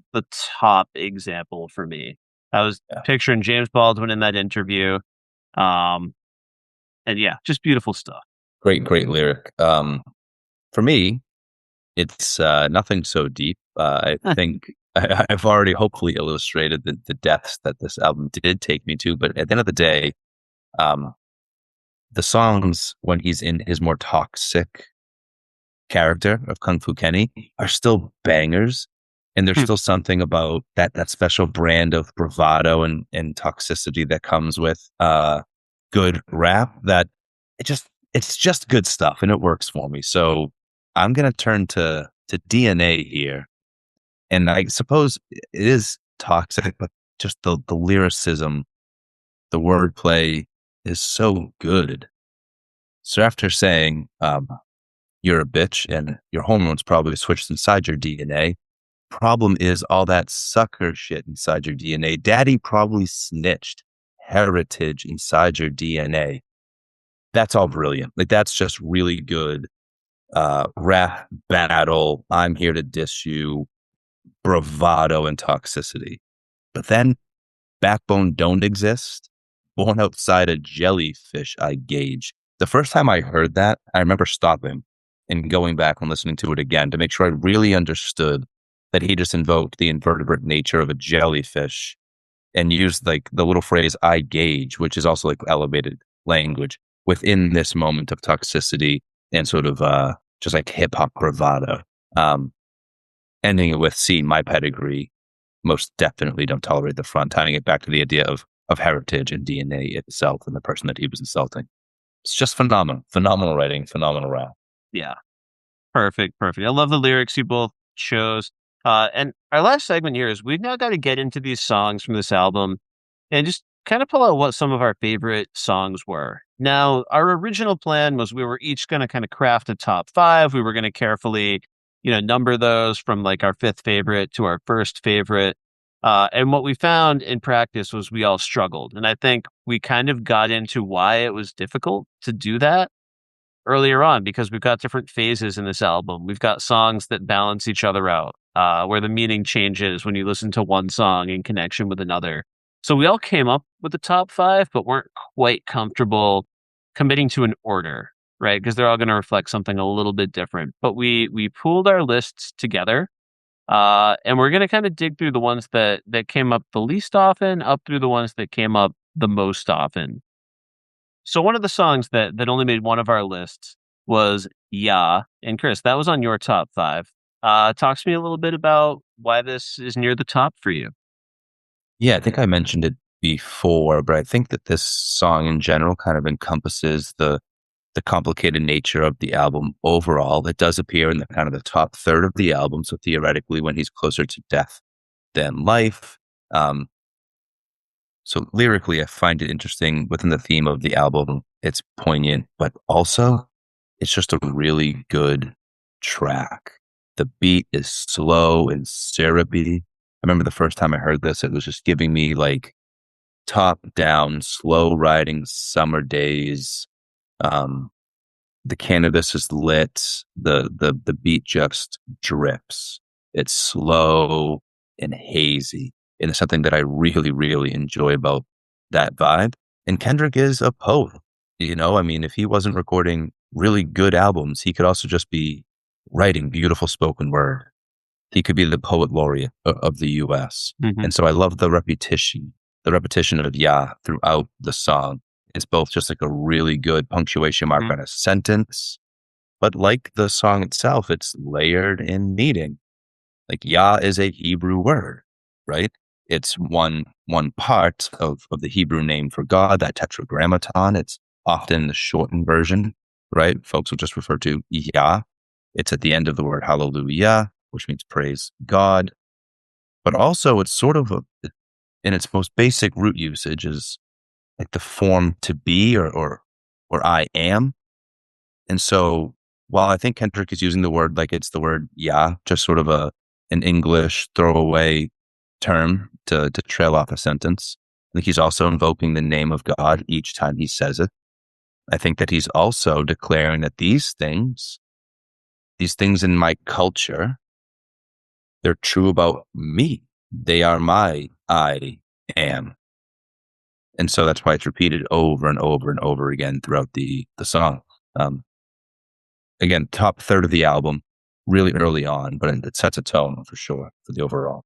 top example for me. I was picturing James Baldwin in that interview. And yeah, just beautiful stuff.
Great lyric. For me, it's nothing so deep. I think I've already hopefully illustrated the depths that this album did take me to. But at the end of the day, the songs when he's in his more toxic character of Kung Fu Kenny are still bangers. And there's still something about that special brand of bravado and toxicity that comes with good rap that it's just good stuff and it works for me. So I'm gonna turn to DNA here. And I suppose it is toxic, but just the lyricism, the wordplay is so good. So after saying you're a bitch and your hormones probably switched inside your DNA, problem is all that sucker shit inside your DNA. Daddy probably snitched heritage inside your DNA. That's all brilliant. Like that's just really good rap battle. I'm here to diss you, bravado and toxicity. But then backbone don't exist. Born outside a jellyfish, I gauge. The first time I heard that, I remember stopping and going back and listening to it again to make sure I really understood that he just invoked the invertebrate nature of a jellyfish and used like the little phrase I gauge, which is also like elevated language within this moment of toxicity and sort of just like hip hop bravado. Ending it with see my pedigree, most definitely don't tolerate the front, tying it back to the idea of heritage and DNA itself and the person that he was insulting. It's just phenomenal writing, phenomenal rap.
Yeah. Perfect. I love the lyrics you both chose. And our last segment here is we've now got to get into these songs from this album and just kind of pull out what some of our favorite songs were. Now, our original plan was we were each going to kind of craft a top 5. We were going to carefully, number those from like our 5th favorite to our first favorite. And what we found in practice was we all struggled. And I think we kind of got into why it was difficult to do that earlier on because we've got different phases in this album. We've got songs that balance each other out, where the meaning changes when you listen to one song in connection with another. So we all came up with the top 5, but weren't quite comfortable committing to an order, right? Because they're all going to reflect something a little bit different. But we pooled our lists together, and we're going to kind of dig through the ones that came up the least often, up through the ones that came up the most often. So one of the songs that only made one of our lists was "Yeah," and Kris, that was on your top 5. Talk to me a little bit about why this is near the top for you.
Yeah, I think I mentioned it before, but I think that this song in general kind of encompasses the complicated nature of the album overall. It does appear in the kind of the top third of the album, so theoretically when he's closer to death than life. So lyrically, I find it interesting within the theme of the album. It's poignant, but also it's just a really good track. The beat is slow and syrupy. I remember the first time I heard this, it was just giving me like top down, slow riding summer days. The cannabis is lit. The beat just drips. It's slow and hazy. And it's something that I really, really enjoy about that vibe. And Kendrick is a poet. I mean, if he wasn't recording really good albums, he could also just be writing beautiful spoken word. He could be the poet laureate of the US.
Mm-hmm.
And so I love the repetition of "yeah" throughout the song. It's both just like a really good punctuation mark on a sentence, but like the song itself, it's layered in meaning. Like Yah is a Hebrew word, right? It's one part of the Hebrew name for God, that tetragrammaton. It's often the shortened version, right? Folks will just refer to Yah. It's at the end of the word hallelujah, which means praise God. But also it's sort of in its most basic root usage is like the form to be or I am. And so while I think Kendrick is using the word like it's the word Yah, just sort of an English throwaway term to trail off a sentence, I think he's also invoking the name of God each time he says it. I think that he's also declaring that these things in my culture, they're true about me. They are my I am. And so that's why it's repeated over and over and over again throughout the song. Again, top third of the album, really early on, but it sets a tone for sure for the overall.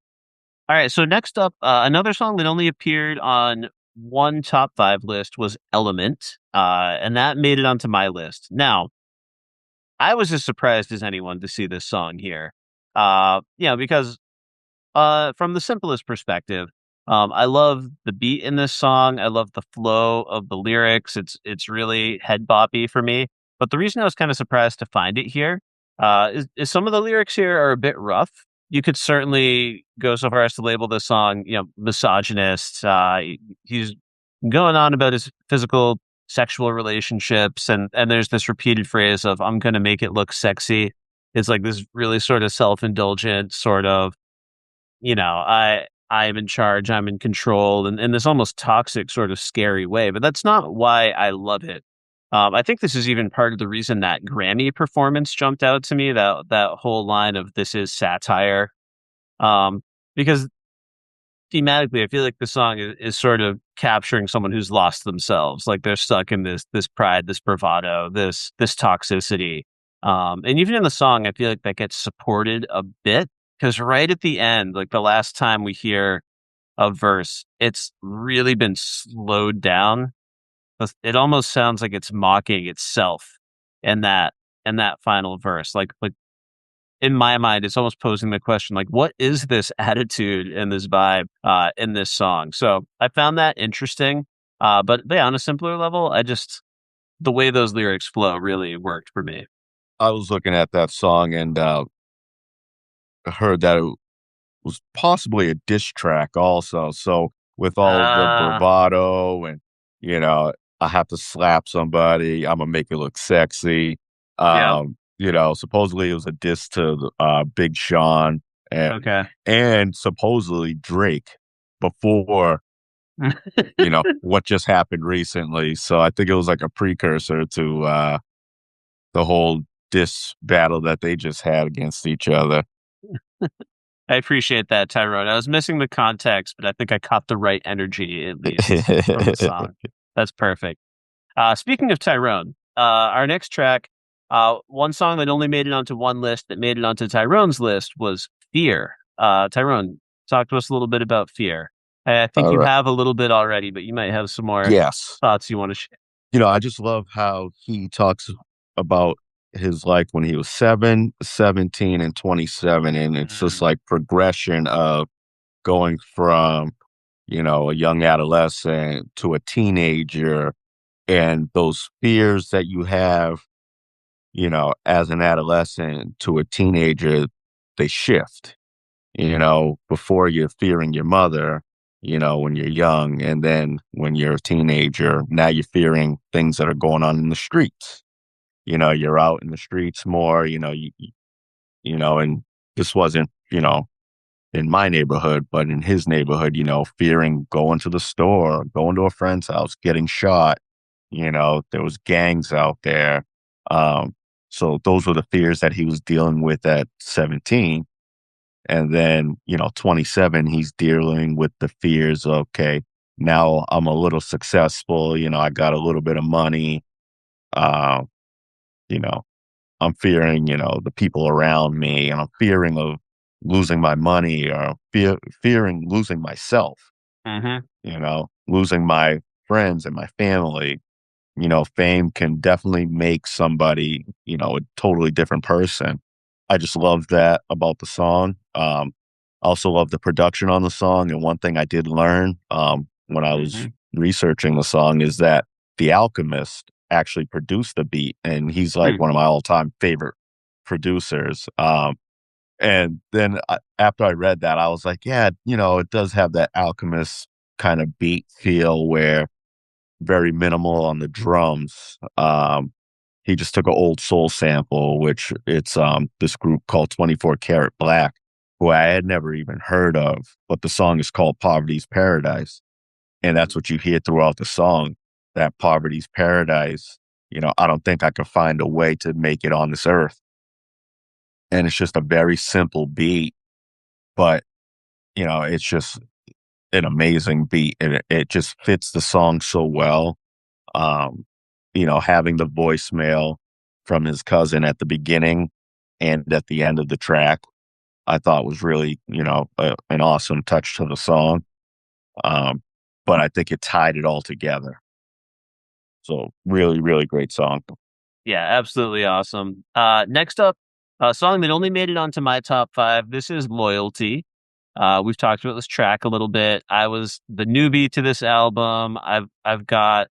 All right, so next up, another song that only appeared on one top 5 list was Element, and that made it onto my list. Now, I was as surprised as anyone to see this song here, because from the simplest perspective, I love the beat in this song. I love the flow of the lyrics. It's really head boppy for me. But the reason I was kind of surprised to find it here is some of the lyrics here are a bit rough. You could certainly go so far as to label this song, misogynist. He's going on about his physical, sexual relationships, and there's this repeated phrase of "I'm going to make it look sexy." It's like this really sort of self-indulgent sort of I'm in charge, I'm in control, and in this almost toxic sort of scary way. But that's not why I love it. I think this is even part of the reason that Grammy performance jumped out to me. That whole line of "this is satire," because thematically, I feel like the song is sort of capturing someone who's lost themselves, like they're stuck in this pride, this bravado, this toxicity. And even in the song, I feel like that gets supported a bit because right at the end, like the last time we hear a verse, it's really been slowed down. It almost sounds like it's mocking itself in that final verse. Like in my mind, it's almost posing the question, like, what is this attitude and this vibe in this song? So I found that interesting. But yeah, on a simpler level, the way those lyrics flow really worked for me.
I was looking at that song and heard that it was possibly a diss track also. So with all the
Uh,
bravado and, you know, I have to slap somebody, I'm gonna make it look sexy.
yeah.
Supposedly it was a diss to Big Sean and
Okay.
supposedly Drake before, what just happened recently. So I think it was like a precursor to the whole diss battle that they just had against each other.
I appreciate that, Tyrone. I was missing the context, but I think I caught the right energy at least from the song. That's perfect. Speaking of Tyrone, our next track, one song that only made it onto one list that made it onto Tyrone's list was Fear. Tyrone, talk to us a little bit about Fear. I think
All
you
right.
have a little bit already, but you might have some more
Yes.
thoughts you want to share.
I just love how he talks about his life when he was 17, and 27. And it's just
Mm,
like progression of going from, a young adolescent to a teenager and those fears that you have, as an adolescent to a teenager, they shift. Before you're fearing your mother, when you're young. And then when you're a teenager, now you're fearing things that are going on in the streets. You're out in the streets more, and this wasn't, in my neighborhood, but in his neighborhood, fearing going to the store, going to a friend's house, getting shot. There was gangs out there. So those were the fears that he was dealing with at 17. And then, 27, he's dealing with the fears of, okay, now I'm a little successful, I got a little bit of money. Uh, you know, I'm fearing, the people around me, and I'm fearing of losing my money or fearing losing myself,
mhm.
losing my friends and my family. Fame can definitely make somebody, a totally different person. I just love that about the song. Also love the production on the song. And one thing I did learn when I was researching the song is that The Alchemist actually produced the beat, and he's like one of my all-time favorite producers. And then after I read that, I was like, yeah, it does have that Alchemist kind of beat feel where very minimal on the drums. He just took an old soul sample, which it's this group called 24 Karat Black, who I had never even heard of, but the song is called Poverty's Paradise. And that's what you hear throughout the song, that poverty's paradise. I don't think I could find a way to make it on this earth. And it's just a very simple beat, but it's just an amazing beat, and it just fits the song so well. Having the voicemail from his cousin at the beginning and at the end of the track, I thought was really, an awesome touch to the song. But I think it tied it all together. So really, really great song.
Yeah, absolutely awesome. Next up, a song that only made it onto my top 5. This is Loyalty. We've talked about this track a little bit. I was the newbie to this album. I've got,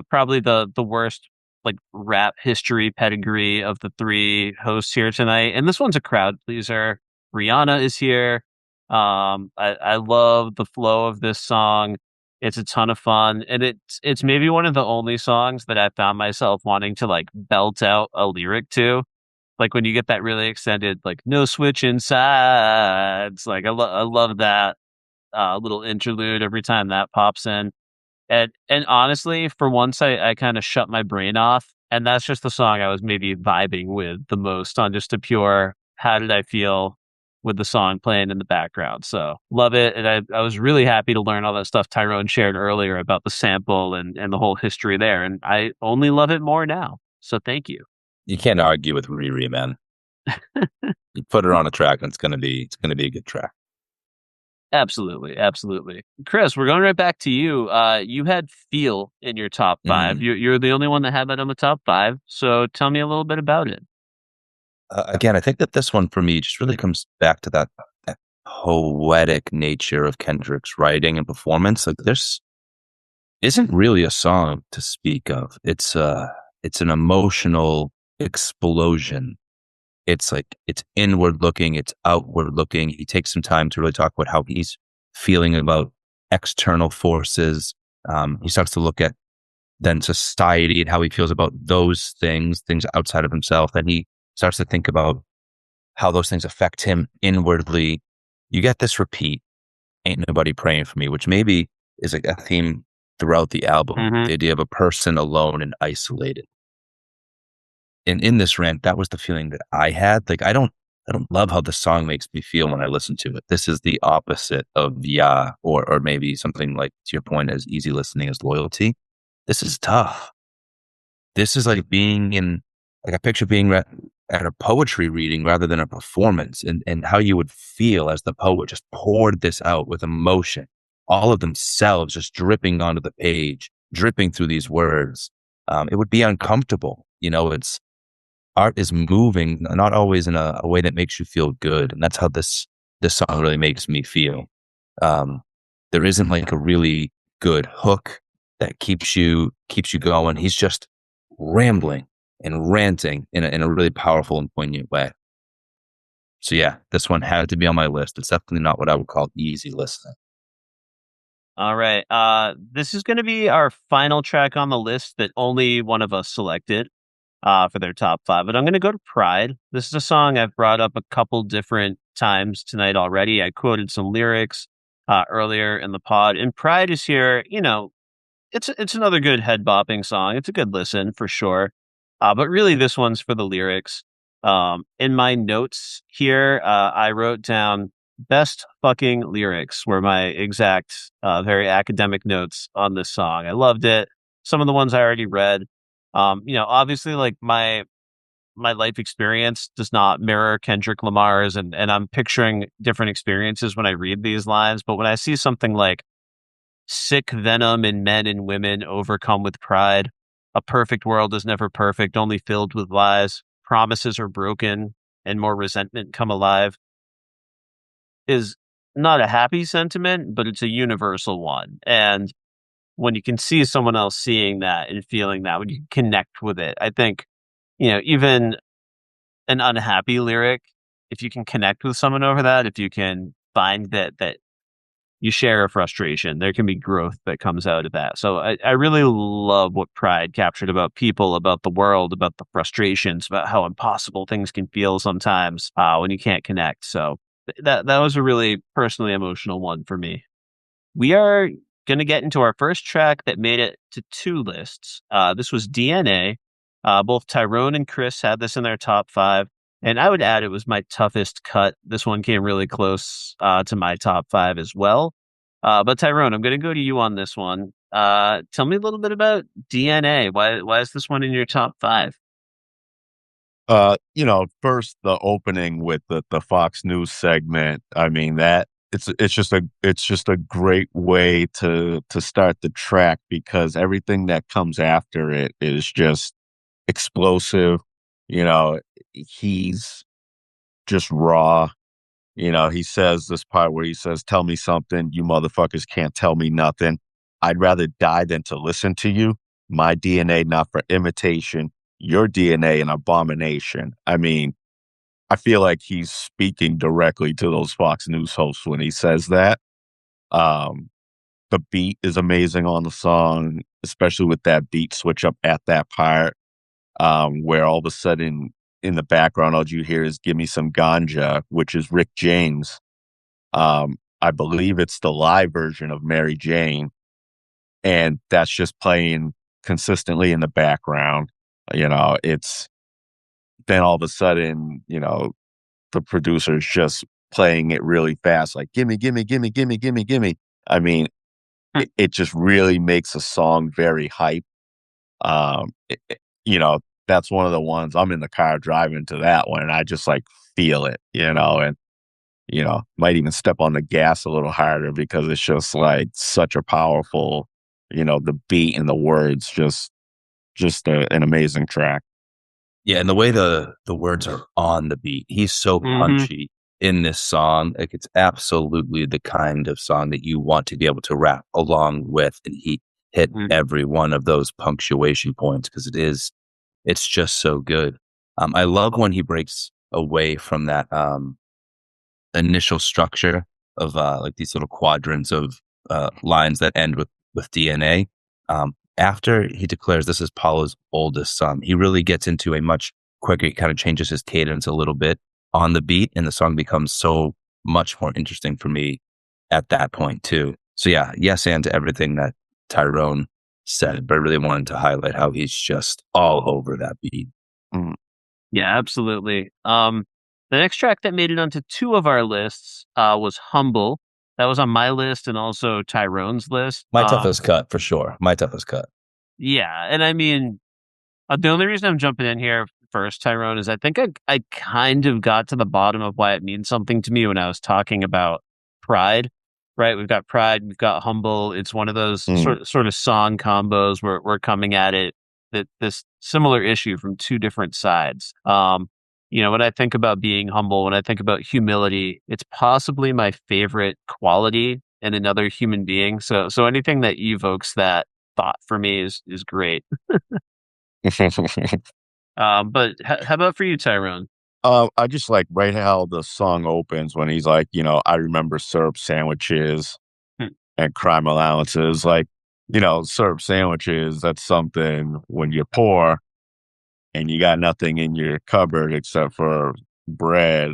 probably the worst like rap history pedigree of the 3 hosts here tonight. And this one's a crowd pleaser. Rihanna is here. I love the flow of this song. It's a ton of fun, and it's maybe one of the only songs that I found myself wanting to like belt out a lyric to. Like when you get that really extended, like no switching sides. Like I love that little interlude every time that pops in. And honestly, for once, I kind of shut my brain off, and that's just the song I was maybe vibing with the most on just a pure how did I feel with the song playing in the background. So love it, and I was really happy to learn all that stuff Tyrone shared earlier about the sample and the whole history there, and I only love it more now. So thank you.
You can't argue with Riri, man. You put her on a track, and it's gonna be a good track.
Absolutely, absolutely. Kris, we're going right back to you. You had Feel in your top 5. You're the only one that had that on the top 5. So tell me a little bit about it.
Again, I think that this one for me just really comes back to that poetic nature of Kendrick's writing and performance. Like this isn't really a song to speak of. It's an emotional explosion. It's like, it's inward looking, it's outward looking. He takes some time to really talk about how he's feeling about external forces. He starts to look at then society and how he feels about those things outside of himself. And he starts to think about how those things affect him inwardly. You get this repeat, ain't nobody praying for me, which maybe is a theme throughout the album. The idea of a person alone and isolated. And in this rant, that was the feeling that I had. Like, I don't love how the song makes me feel when I listen to it. This is the opposite of Yeah, or maybe something like, to your point, as easy listening as Loyalty. This is tough. This is like being in, like I picture being at a poetry reading rather than a performance, and how you would feel as the poet just poured this out with emotion, all of themselves just dripping onto the page, dripping through these words. It would be uncomfortable. It's, art is moving, not always in a way that makes you feel good. And that's how this song really makes me feel. There isn't like a really good hook that keeps you going. He's just rambling and ranting in a really powerful and poignant way. So yeah, this one had to be on my list. It's definitely not what I would call easy listening.
All right. This is going to be our final track on the list that only one of us selected for their top 5. But I'm going to go to Pride. This is a song I've brought up a couple different times tonight already. I quoted some lyrics earlier in the pod, and Pride is here. It's another good head bopping song. It's a good listen for sure. But really, this one's for the lyrics. In my notes here, I wrote down best fucking lyrics were my exact, very academic notes on this song. I loved it. Some of the ones I already read. Obviously, like my life experience does not mirror Kendrick Lamar's, and I'm picturing different experiences when I read these lines. But when I see something like sick venom in men and women overcome with pride, a perfect world is never perfect, only filled with lies, promises are broken, and more resentment come alive. is not a happy sentiment, but it's a universal one. And when you can see someone else seeing that and feeling that, when you connect with it, I think, even an unhappy lyric, if you can connect with someone over that, if you can find that you share a frustration, there can be growth that comes out of that. So I really love what Pride captured about people, about the world, about the frustrations, about how impossible things can feel sometimes when you can't connect. So that was a really personally emotional one for me. We are going to get into our first track that made it to two lists. This was DNA. Both Tyrone and Kris had this in their top five. And I would add it was my toughest cut. This one came really close to my top five as well. But Tyrone, I'm going to go to you on this one. Tell me a little bit about DNA. Why is this one in your top five?
First the opening with the Fox News segment. I mean that it's just a great way to start the track because everything that comes after it is just explosive. You know, he's just raw. He says this part where he says, "Tell me something, you motherfuckers can't tell me nothing. I'd rather die than to listen to you. My DNA not for imitation, your DNA an abomination." I mean, I feel like he's speaking directly to those Fox News hosts when he says that. Um, the beat is amazing on the song, especially with that beat switch up at that part, where all of a sudden in the background, all you hear is "Give Me Some Ganja," which is Rick James. I believe it's the live version of Mary Jane, and that's just playing consistently in the background. It's then all of a sudden, the producer's just playing it really fast, like "Gimme, gimme, gimme, gimme, gimme, gimme." I mean,
Hmm.
it just really makes a song very hype. Um, it, it- you know, that's one of the ones I'm in the car driving to that one, and I just like feel it, and might even step on the gas a little harder because it's just like such a powerful, the beat and the words, an amazing track.
Yeah, and the way the words are on the beat, he's so
Mm-hmm.
punchy in this song. Like it's absolutely the kind of song that you want to be able to rap along with, and he hit every one of those punctuation points because it's just so good. I love when he breaks away from that initial structure of like these little quadrants of lines that end with DNA. After he declares this is Paulo's oldest son, he really gets into a much quicker. He kind of changes his cadence a little bit on the beat, and the song becomes so much more interesting for me at that point too. So yeah, yes, and to everything that Tyrone said, but I really wanted to highlight how he's just all over that beat.
Mm.
Yeah, absolutely. The next track that made it onto two of our lists was "Humble." That was on my list and also Tyrone's list.
My toughest cut for sure. My toughest cut.
Yeah, and I mean, the only reason I'm jumping in here first, Tyrone, is I think I kind of got to the bottom of why it means something to me when I was talking about Pride. Right, we've got Pride, we've got Humble. It's one of those
Mm.
sort of song combos where we're coming at it that this similar issue from two different sides. When I think about being humble, when I think about humility, it's possibly my favorite quality in another human being. So anything that evokes that thought for me is great. But how about for you, Tyrone?
I just like right how the song opens when he's like, "I remember syrup sandwiches
Hmm.
and crime allowances." Like, syrup sandwiches, that's something when you're poor and you got nothing in your cupboard except for bread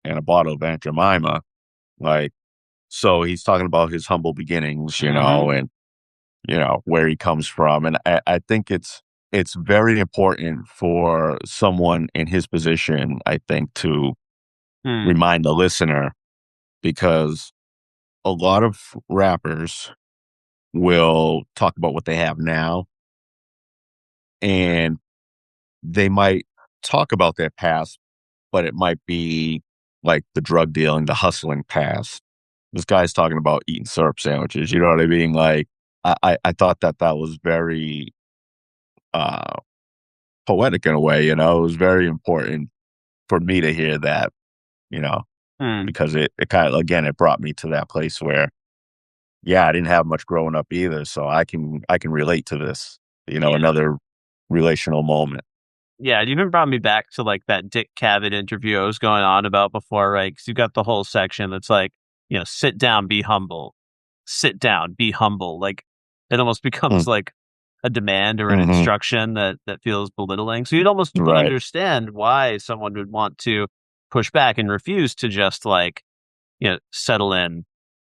and a bottle of Aunt Jemima. Like, so he's talking about his humble beginnings,
Mhm.
and where he comes from. And I think it's very important for someone in his position, I think, to
Hmm.
remind the listener because a lot of rappers will talk about what they have now and they might talk about their past, but it might be like the drug dealing, the hustling past. This guy's talking about eating syrup sandwiches. You know what I mean? Like, I thought that was very uh, poetic in a way. It was very important for me to hear that. You know.
Mm.
because it kind of, again, it brought me to that place where, yeah, I didn't have much growing up either, so I can relate to this,
Yeah.
another relational moment.
Yeah, it even brought me back to, like, that Dick Cavett interview I was going on about before, right? Because 'Cause you've got the whole section that's like, "Sit down, be humble. Sit down, be humble." Like, it almost
Mm,
becomes like a demand or an
mhm,
instruction that feels belittling. So you'd almost
right.
understand why someone would want to push back and refuse to just, like, settle in,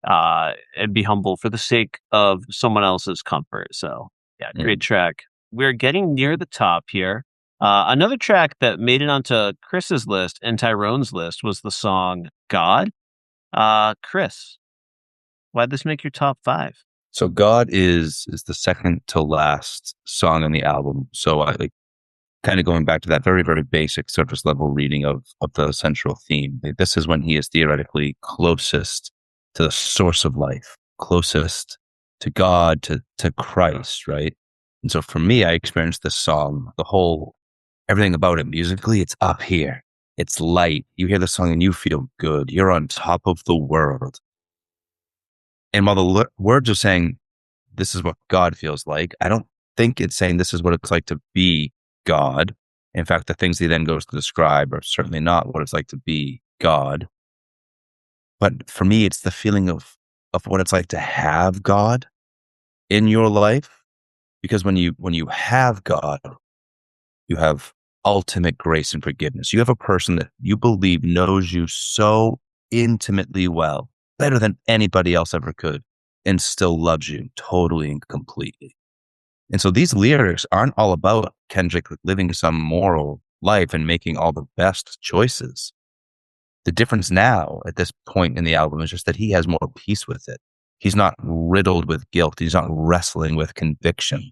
and be humble for the sake of someone else's comfort. So, yeah,
Yeah.
great track. We're getting near the top here. Another track that made it onto Chris's list and Tyrone's list was the song God. Kris, why'd this make your top five?
So God is the second to last song on the album. So I like kind of going back to that very, very basic surface level reading of the central theme. Like, this is when he is theoretically closest to the source of life, closest to God, to Christ, right? And so for me, I experienced this song, the whole everything about it musically, it's up here. It's light. You hear the song and you feel good. You're on top of the world. And while the words are saying, this is what God feels like, I don't think it's saying this is what it's like to be God. In fact, the things he then goes to describe are certainly not what it's like to be God. But for me, it's the feeling of what it's like to have God in your life. Because when you have God, you have ultimate grace and forgiveness. You have a person that you believe knows you so intimately well, better than anybody else ever could, and still loves you totally and completely. And so these lyrics aren't all about Kendrick living some moral life and making all the best choices. The difference now at this point in the album is just that he has more peace with it. He's not riddled with guilt. He's not wrestling with conviction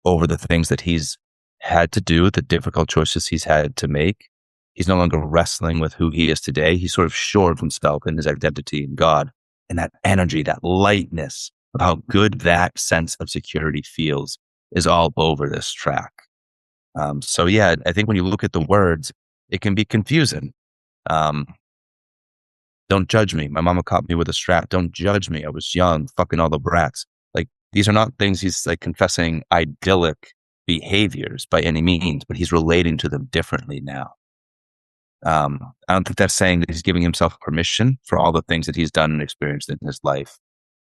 over the things that he's had to do, the difficult choices he's had to make. He's no longer wrestling with who he is today. He's sort of sure of himself and his identity in God. And that energy, that lightness of how good that sense of security feels is all over this track. So yeah, I think when you look at the words, it can be confusing. Um, don't judge me. My mama caught me with a strap. Don't judge me. I was young, fucking all the brats. Like, these are not things he's like confessing idyllic behaviors by any means, but he's relating to them differently now. I don't think that's saying that he's giving himself permission for all the things that he's done and experienced in his life,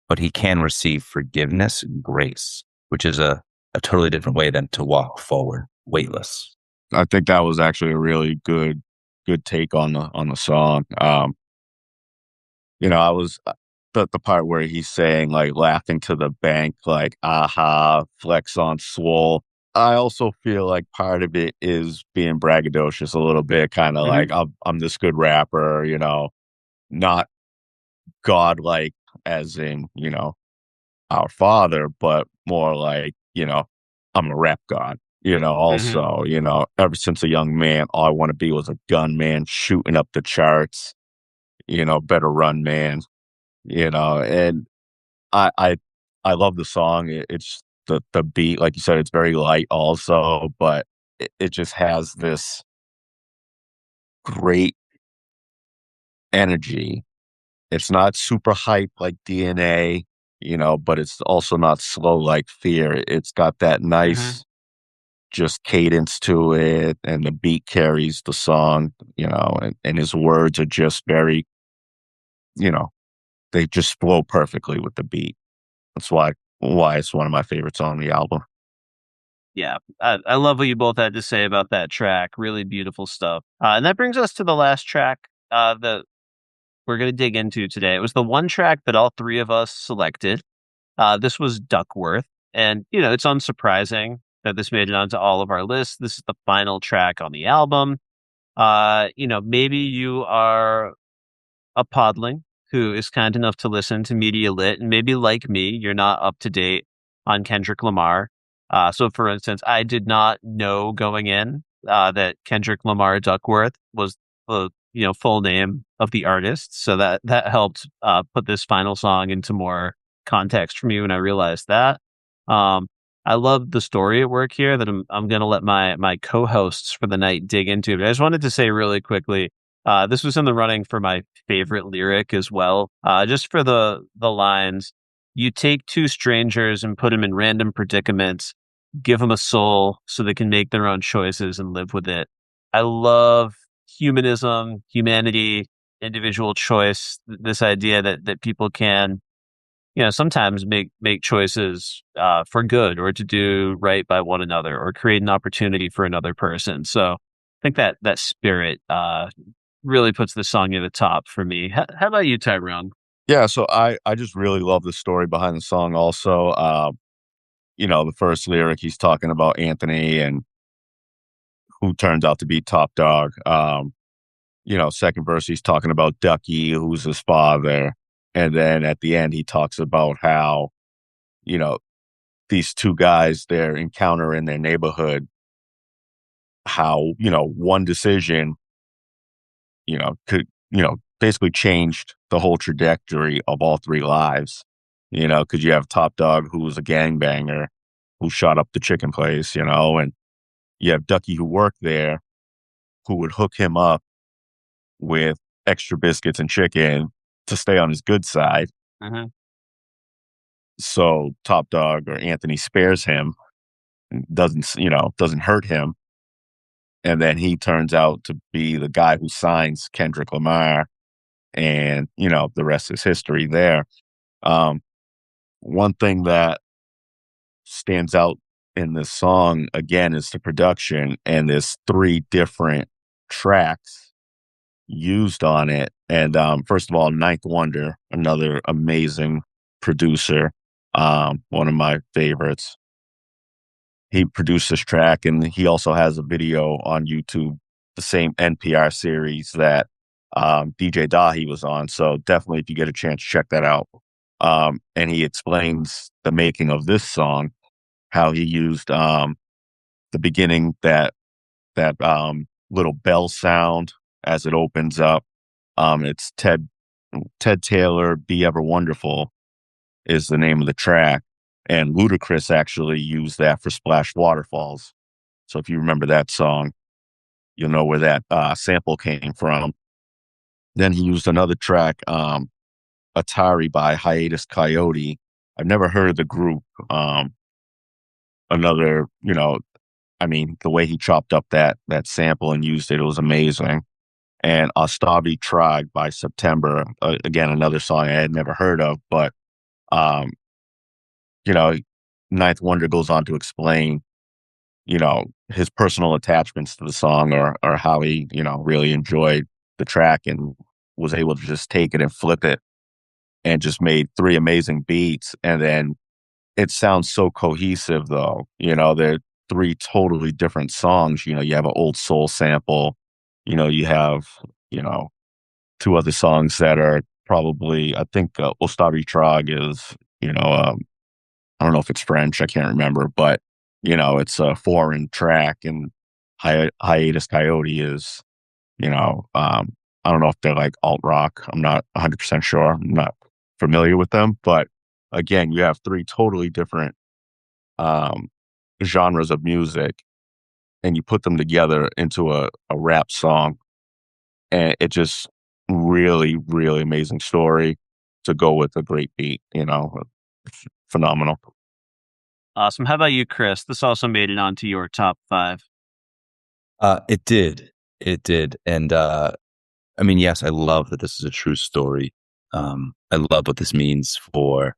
but he can receive forgiveness and grace, which is a totally different way than to walk forward weightless.
I think that was actually a really good take on the song. I was the part where he's saying, like, laughing to the bank, like, aha, flex on swole. I also feel like part of it is being braggadocious a little bit, kind of
Hmm.
like, I'm this good rapper, not godlike as in, our father, but more like, I'm a rap god.
Hmm.
Also, ever since a young man, all I want to be was a gunman shooting up the charts, better run man, and I I I love the song. It's the beat, like you said, it's very light also, but it just has this great energy. It's not super hype like DNA, but it's also not slow like Fear. It's got that
Hmm.
nice just cadence to it, and the beat carries the song, and his words are just very, you know, they just flow perfectly with the beat. That's why it's one of my favorites on the album.
Yeah, I love what you both had to say about that track. Really beautiful stuff. And that brings us to the last track that we're going to dig into today. It was the one track that all three of us selected. This was Duckworth. And, it's unsurprising that this made it onto all of our lists. This is the final track on the album. Maybe you are a podling who is kind enough to listen to Media Lit, and maybe like me, you're not up to date on Kendrick Lamar. So, for instance, I did not know going in that Kendrick Lamar Duckworth was the full name of the artist. So that helped put this final song into more context for me when I realized that. Um, I love the story at work here that I'm going to let my co-hosts for the night dig into. But I just wanted to say really quickly, This was in the running for my favorite lyric as well. Just for the lines, you take two strangers and put them in random predicaments, give them a soul so they can make their own choices and live with it. I love humanism, humanity, individual choice. This idea that people can, sometimes make choices for good or to do right by one another or create an opportunity for another person. So I think that spirit really puts the song at the top for me. How about you, Tyrone?
Yeah, so I just really love the story behind the song also. The first lyric, he's talking about Anthony and who turns out to be top dog. Second verse, he's talking about Ducky, who's his father. And then at the end, he talks about how, you know, these two guys, their encounter in their neighborhood, how, one decision, could, basically changed the whole trajectory of all three lives. Because you have Top Dog, who was a gangbanger, who shot up the chicken place, and you have Ducky, who worked there, who would hook him up with extra biscuits and chicken to stay on his good side.
Uh-huh.
So Top Dog or Anthony spares him, doesn't hurt him. And then he turns out to be the guy who signs Kendrick Lamar. And, the rest is history there. One thing that stands out in this song, again, is the production. And there's three different tracks used on it. And first of all, Ninth Wonder, another amazing producer, one of my favorites. He produced this track, and he also has a video on YouTube, the same NPR series that DJ Dahi was on. So definitely, if you get a chance, check that out. And he explains the making of this song, how he used the beginning, that little bell sound as it opens up. It's Ted Taylor, "Be Ever Wonderful" is the name of the track. And Ludacris actually used that for Splash Waterfalls. So if you remember that song, you'll know where that sample came from. Then he used another track, Atari by Hiatus Coyote. I've never heard of the group. Another, the way he chopped up that sample and used it, it was amazing. And Ostavi Tribe by September, again, another song I had never heard of, but um, Ninth Wonder goes on to explain, his personal attachments to the song, or how he, really enjoyed the track and was able to just take it and flip it and just made three amazing beats. And then it sounds so cohesive though, they're three totally different songs. You have an old soul sample, you have, two other songs that are probably, I think Ostavi Trog is, I don't know if it's French, I can't remember, but it's a foreign track, and Hiatus Coyote is, I don't know if they're like alt rock. I'm not 100% sure. I'm not familiar with them, but again, you have three totally different genres of music, and you put them together into a rap song, and it just really, really amazing story to go with a great beat. It's phenomenal.
Awesome. How about you, Kris? This also made it onto your top five.
It did. It did. And yes, I love that this is a true story. I love what this means for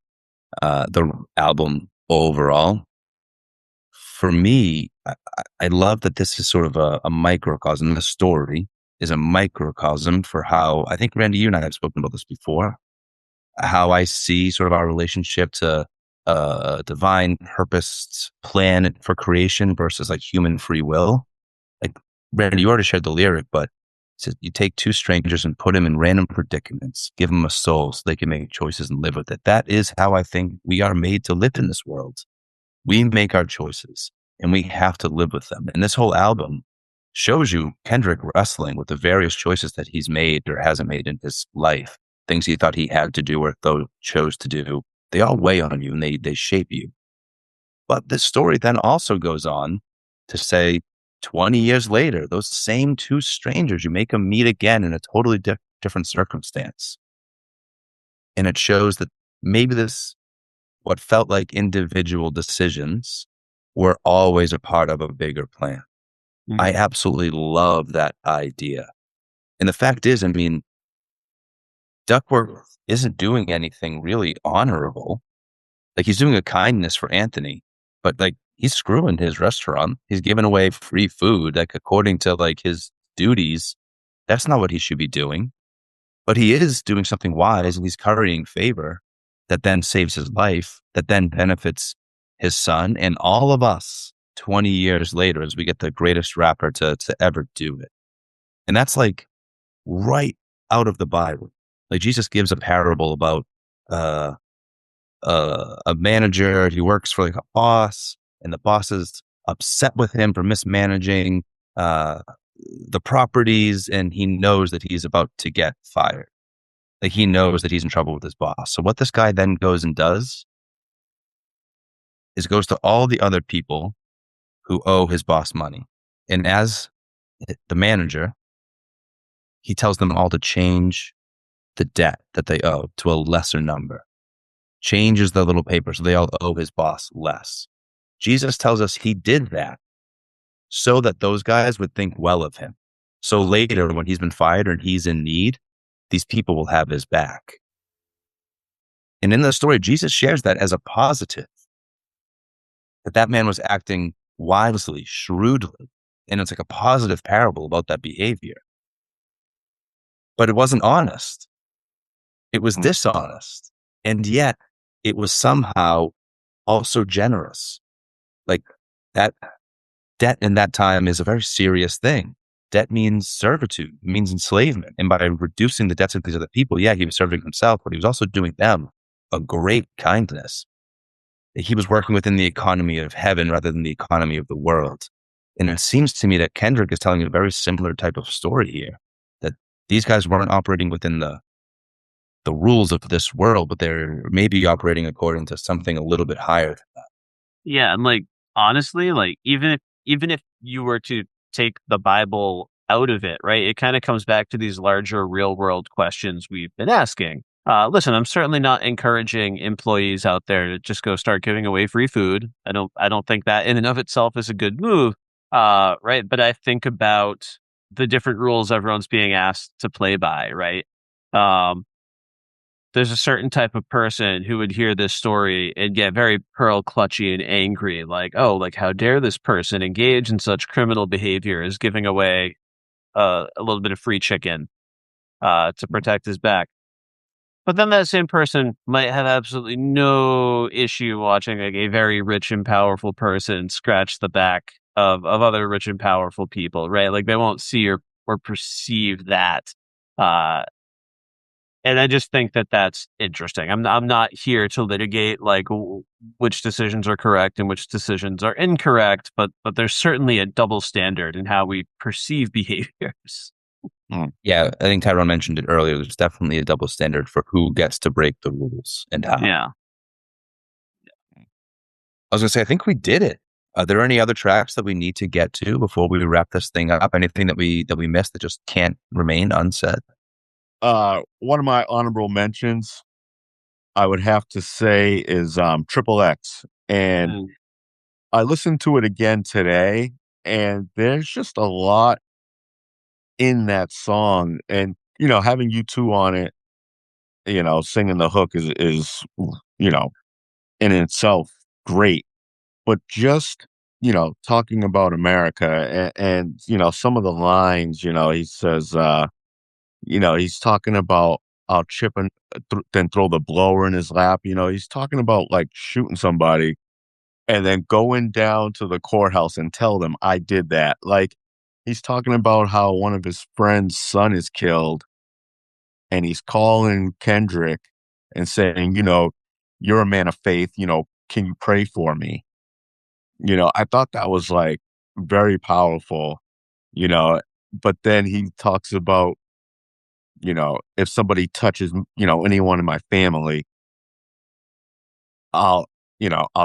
the album overall. For me, I love that this is sort of a microcosm. The story is a microcosm for how, I think, Randy, you and I have spoken about this before, how I see sort of our relationship to divine purposed plan for creation versus like human free will. Like, Randy, you already shared the lyric, but it says you take two strangers and put them in random predicaments, give them a soul so they can make choices and live with it. That is how I think we are made to live in this world. We make our choices and we have to live with them. And this whole album shows you Kendrick wrestling with the various choices that he's made or hasn't made in his life, things he thought he had to do or chose to do. They all weigh on you and they shape you. But this story then also goes on to say, 20 years later, those same two strangers, you make them meet again in a totally different circumstance. And it shows that maybe what felt like individual decisions were always a part of a bigger plan. I absolutely love that idea. And the fact is, I mean, Duckworth isn't doing anything really honorable. Like, he's doing a kindness for Anthony, but like, he's screwing his restaurant. He's giving away free food, like, according to like his duties. That's not what he should be doing. But he is doing something wise, and he's currying favor that then saves his life, that then benefits his son and all of us 20 years later as we get the greatest rapper to ever do it. And that's like right out of the Bible. Like, Jesus gives a parable about a manager. He works for like a boss, and the boss is upset with him for mismanaging the properties, and he knows that he's about to get fired. Like, he knows that he's in trouble with his boss. So what this guy then goes and does is goes to all the other people who owe his boss money. And as the manager, he tells them all to change the debt that they owe to a lesser number. Changes the little paper so they all owe his boss less. Jesus tells us he did that so that those guys would think well of him. So later, when he's been fired and he's in need, these people will have his back. And in the story, Jesus shares that as a positive, that man was acting wisely, shrewdly. And it's like a positive parable about that behavior. But it wasn't honest. It was dishonest. And yet it was somehow also generous. Like, that debt in that time is a very serious thing. Debt means servitude, means enslavement. And by reducing the debts of these other people, yeah, he was serving himself, but he was also doing them a great kindness. He was working within the economy of heaven rather than the economy of the world. And it seems to me that Kendrick is telling a very similar type of story here, that these guys weren't operating within the rules of this world, but they're maybe operating according to something a little bit higher than that.
Yeah, and like, honestly, like, even if you were to take the Bible out of it, right, it kind of comes back to these larger real world questions we've been asking. Listen, I'm certainly not encouraging employees out there to just go start giving away free food. I don't think that in and of itself is a good move. Right. But I think about the different rules everyone's being asked to play by, right? There's a certain type of person who would hear this story and get very pearl clutchy and angry, like, oh, like, how dare this person engage in such criminal behavior as giving away a little bit of free chicken to protect his back. But then that same person might have absolutely no issue watching like a very rich and powerful person scratch the back of other rich and powerful people, right? Like, they won't see or perceive that. And I just think that that's interesting. I'm not here to litigate like which decisions are correct and which decisions are incorrect, but there's certainly a double standard in how we perceive behaviors.
Yeah, I think Tyrone mentioned it earlier. There's definitely a double standard for who gets to break the rules and how.
Yeah.
I was going to say, I think we did it. Are there any other tracks that we need to get to before we wrap this thing up? Anything that we missed that just can't remain unsaid?
One of my honorable mentions, I would have to say, is Triple X. And I listened to it again today, and there's just a lot in that song. And, having you two on it, singing the hook is in itself great. But just, talking about America and some of the lines, he says, he's talking about I'll chip and then throw the blower in his lap. He's talking about like shooting somebody and then going down to the courthouse and tell them I did that. Like, he's talking about how one of his friend's son is killed, and he's calling Kendrick and saying, you're a man of faith. Can you pray for me? I thought that was like very powerful, but then he talks about, if somebody touches, anyone in my family, I'll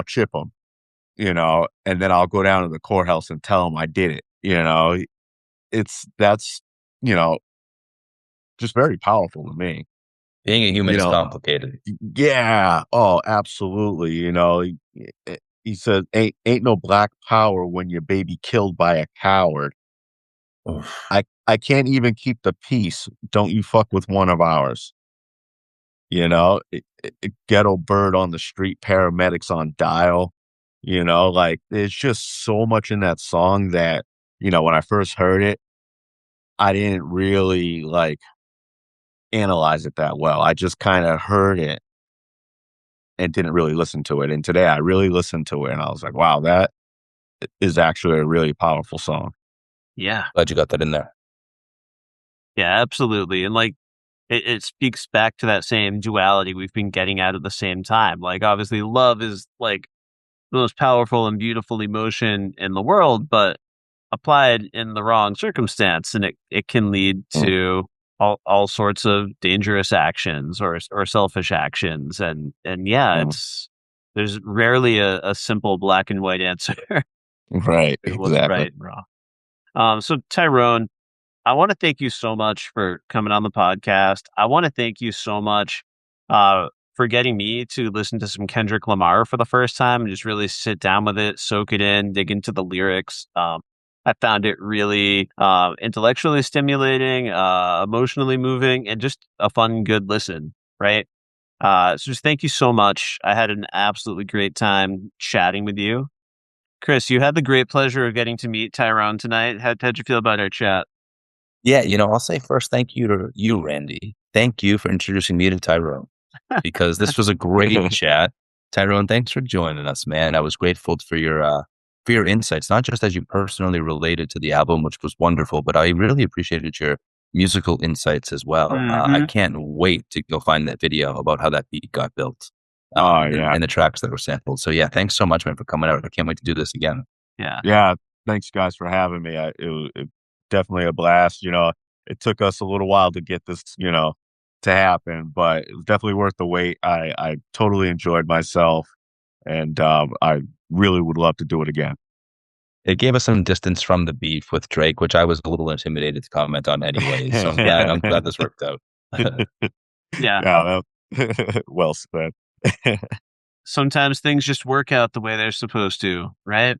chip them, and then I'll go down to the courthouse and tell them I did it. You know, that's, you know, just very powerful to me.
Being a human
You
is
know,
complicated.
yeah. Oh, absolutely. He said, ain't no black power when your baby killed by a coward.
Oof.
I can't even keep the peace. Don't you fuck with one of ours. Ghetto bird on the street, paramedics on dial. Like there's just so much in that song that, when I first heard it, I didn't really like analyze it that well. I just kind of heard it and didn't really listen to it. And today I really listened to it and I was like, wow, that is actually a really powerful song.
Yeah.
Glad you got that in there.
Yeah, absolutely. And like, it speaks back to that same duality we've been getting at the same time. Like, obviously, love is like the most powerful and beautiful emotion in the world, but applied in the wrong circumstance, and it can lead
Mm,
to all sorts of dangerous actions or selfish actions. And yeah,
mm.
there's rarely a simple black and white answer
Right,
to what's
exactly.
right and wrong. So Tyrone, I want to thank you so much for coming on the podcast. I want to thank you so much for getting me to listen to some Kendrick Lamar for the first time and just really sit down with it, soak it in, dig into the lyrics. I found it really intellectually stimulating, emotionally moving, and just a fun, good listen, right? So just thank you so much. I had an absolutely great time chatting with you. Kris, you had the great pleasure of getting to meet Tyrone tonight. How'd you feel about our chat?
Yeah, I'll say first thank you to you, Randy. Thank you for introducing me to Tyrone because this was a great chat. Tyrone, thanks for joining us, man. I was grateful for your insights, not just as you personally related to the album, which was wonderful, but I really appreciated your musical insights as well. I
Hmm.
can't wait to go find that video about how that beat got built
Oh, yeah.
and the tracks that were sampled. So yeah, thanks so much, man, for coming out. I can't wait to do this again.
Yeah.
Yeah, thanks guys for having me. It definitely a blast. It took us a little while to get this, to happen, but it was definitely worth the wait. I totally enjoyed myself, and I really would love to do it again.
It gave us some distance from the beef with Drake, which I was a little intimidated to comment on anyways. So I'm glad this worked out.
Yeah.
Yeah, well said.
Sometimes things just work out the way they're supposed to, right?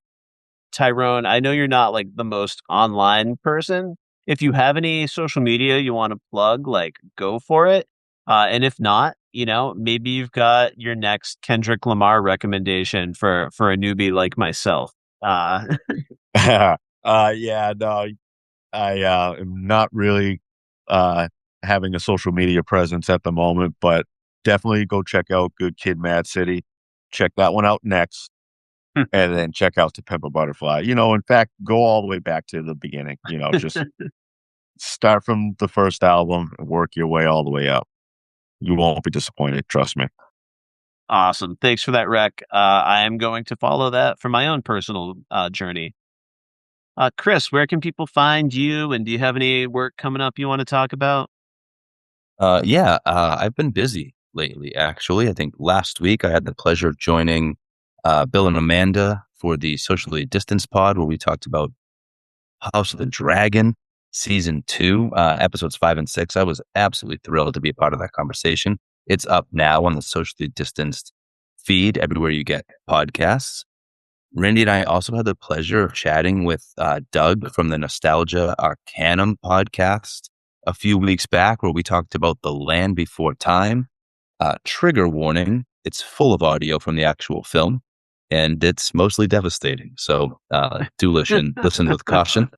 Tyrone, I know you're not like the most online person. If you have any social media you want to plug, like go for it. And if not, maybe you've got your next Kendrick Lamar recommendation for a newbie like myself. Uh,
Yeah, no, I am not really having a social media presence at the moment, but definitely go check out Good Kid, Mad City. Check that one out next, and then check out To Pimp a Butterfly. In fact, go all the way back to the beginning. Just start from the first album and work your way all the way up. You won't be disappointed. Trust me.
Awesome. Thanks for that rec. I am going to follow that for my own personal journey. Kris, where can people find you? And do you have any work coming up you want to talk about?
I've been busy lately, actually. I think last week I had the pleasure of joining Bill and Amanda for the Socially Distanced pod, where we talked about House of the Dragon season 2, episodes 5 and 6. I was absolutely thrilled to be a part of that conversation. It's up now on the Socially Distanced feed everywhere you get podcasts. Randy and I also had the pleasure of chatting with Doug from the Nostalgia Arcanum podcast a few weeks back, where we talked about The Land Before Time. Trigger warning, it's full of audio from the actual film, and it's mostly devastating. So do listen with caution.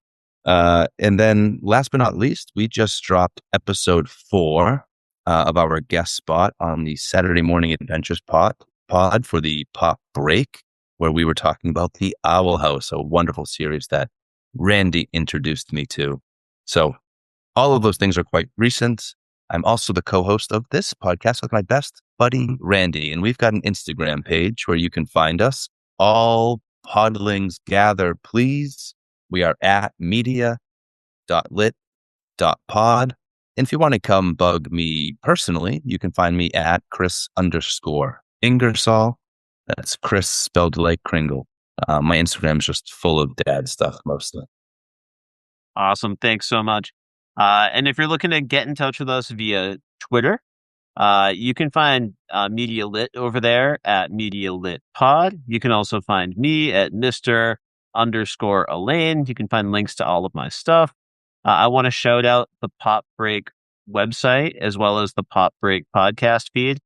And then last but not least, we just dropped episode 4 of our guest spot on the Saturday Morning Adventures pod for the pop break, where we were talking about the Owl House, a wonderful series that Randy introduced me to. So all of those things are quite recent. I'm also the co-host of this podcast with my best buddy, Randy, and we've got an Instagram page where you can find us. All podlings gather, please. We are at media.lit.pod. And if you want to come bug me personally, you can find me at Kris_Ingersoll. That's Kris spelled like Kringle. My Instagram is just full of dad stuff mostly.
Awesome. Thanks so much. And if you're looking to get in touch with us via Twitter, you can find Media Lit over there at Media Lit Pod. You can also find me at Mr_Elaine. You can find links to all of my stuff. I want to shout out the Pop Break website as well as the Pop Break podcast feed,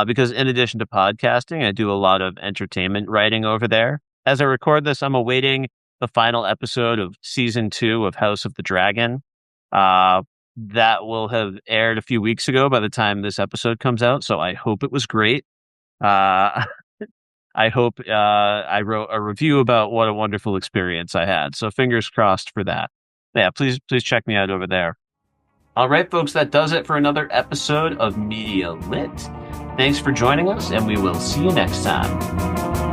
because in addition to podcasting, I do a lot of entertainment writing over there. As I record this, I'm awaiting the final episode of season 2 of House of the Dragon. That will have aired a few weeks ago by the time this episode comes out. So I hope it was great. I hope I wrote a review about what a wonderful experience I had. So fingers crossed for that. Yeah, please check me out over there. All right, folks, that does it for another episode of Media Lit. Thanks for joining us, and we will see you next time.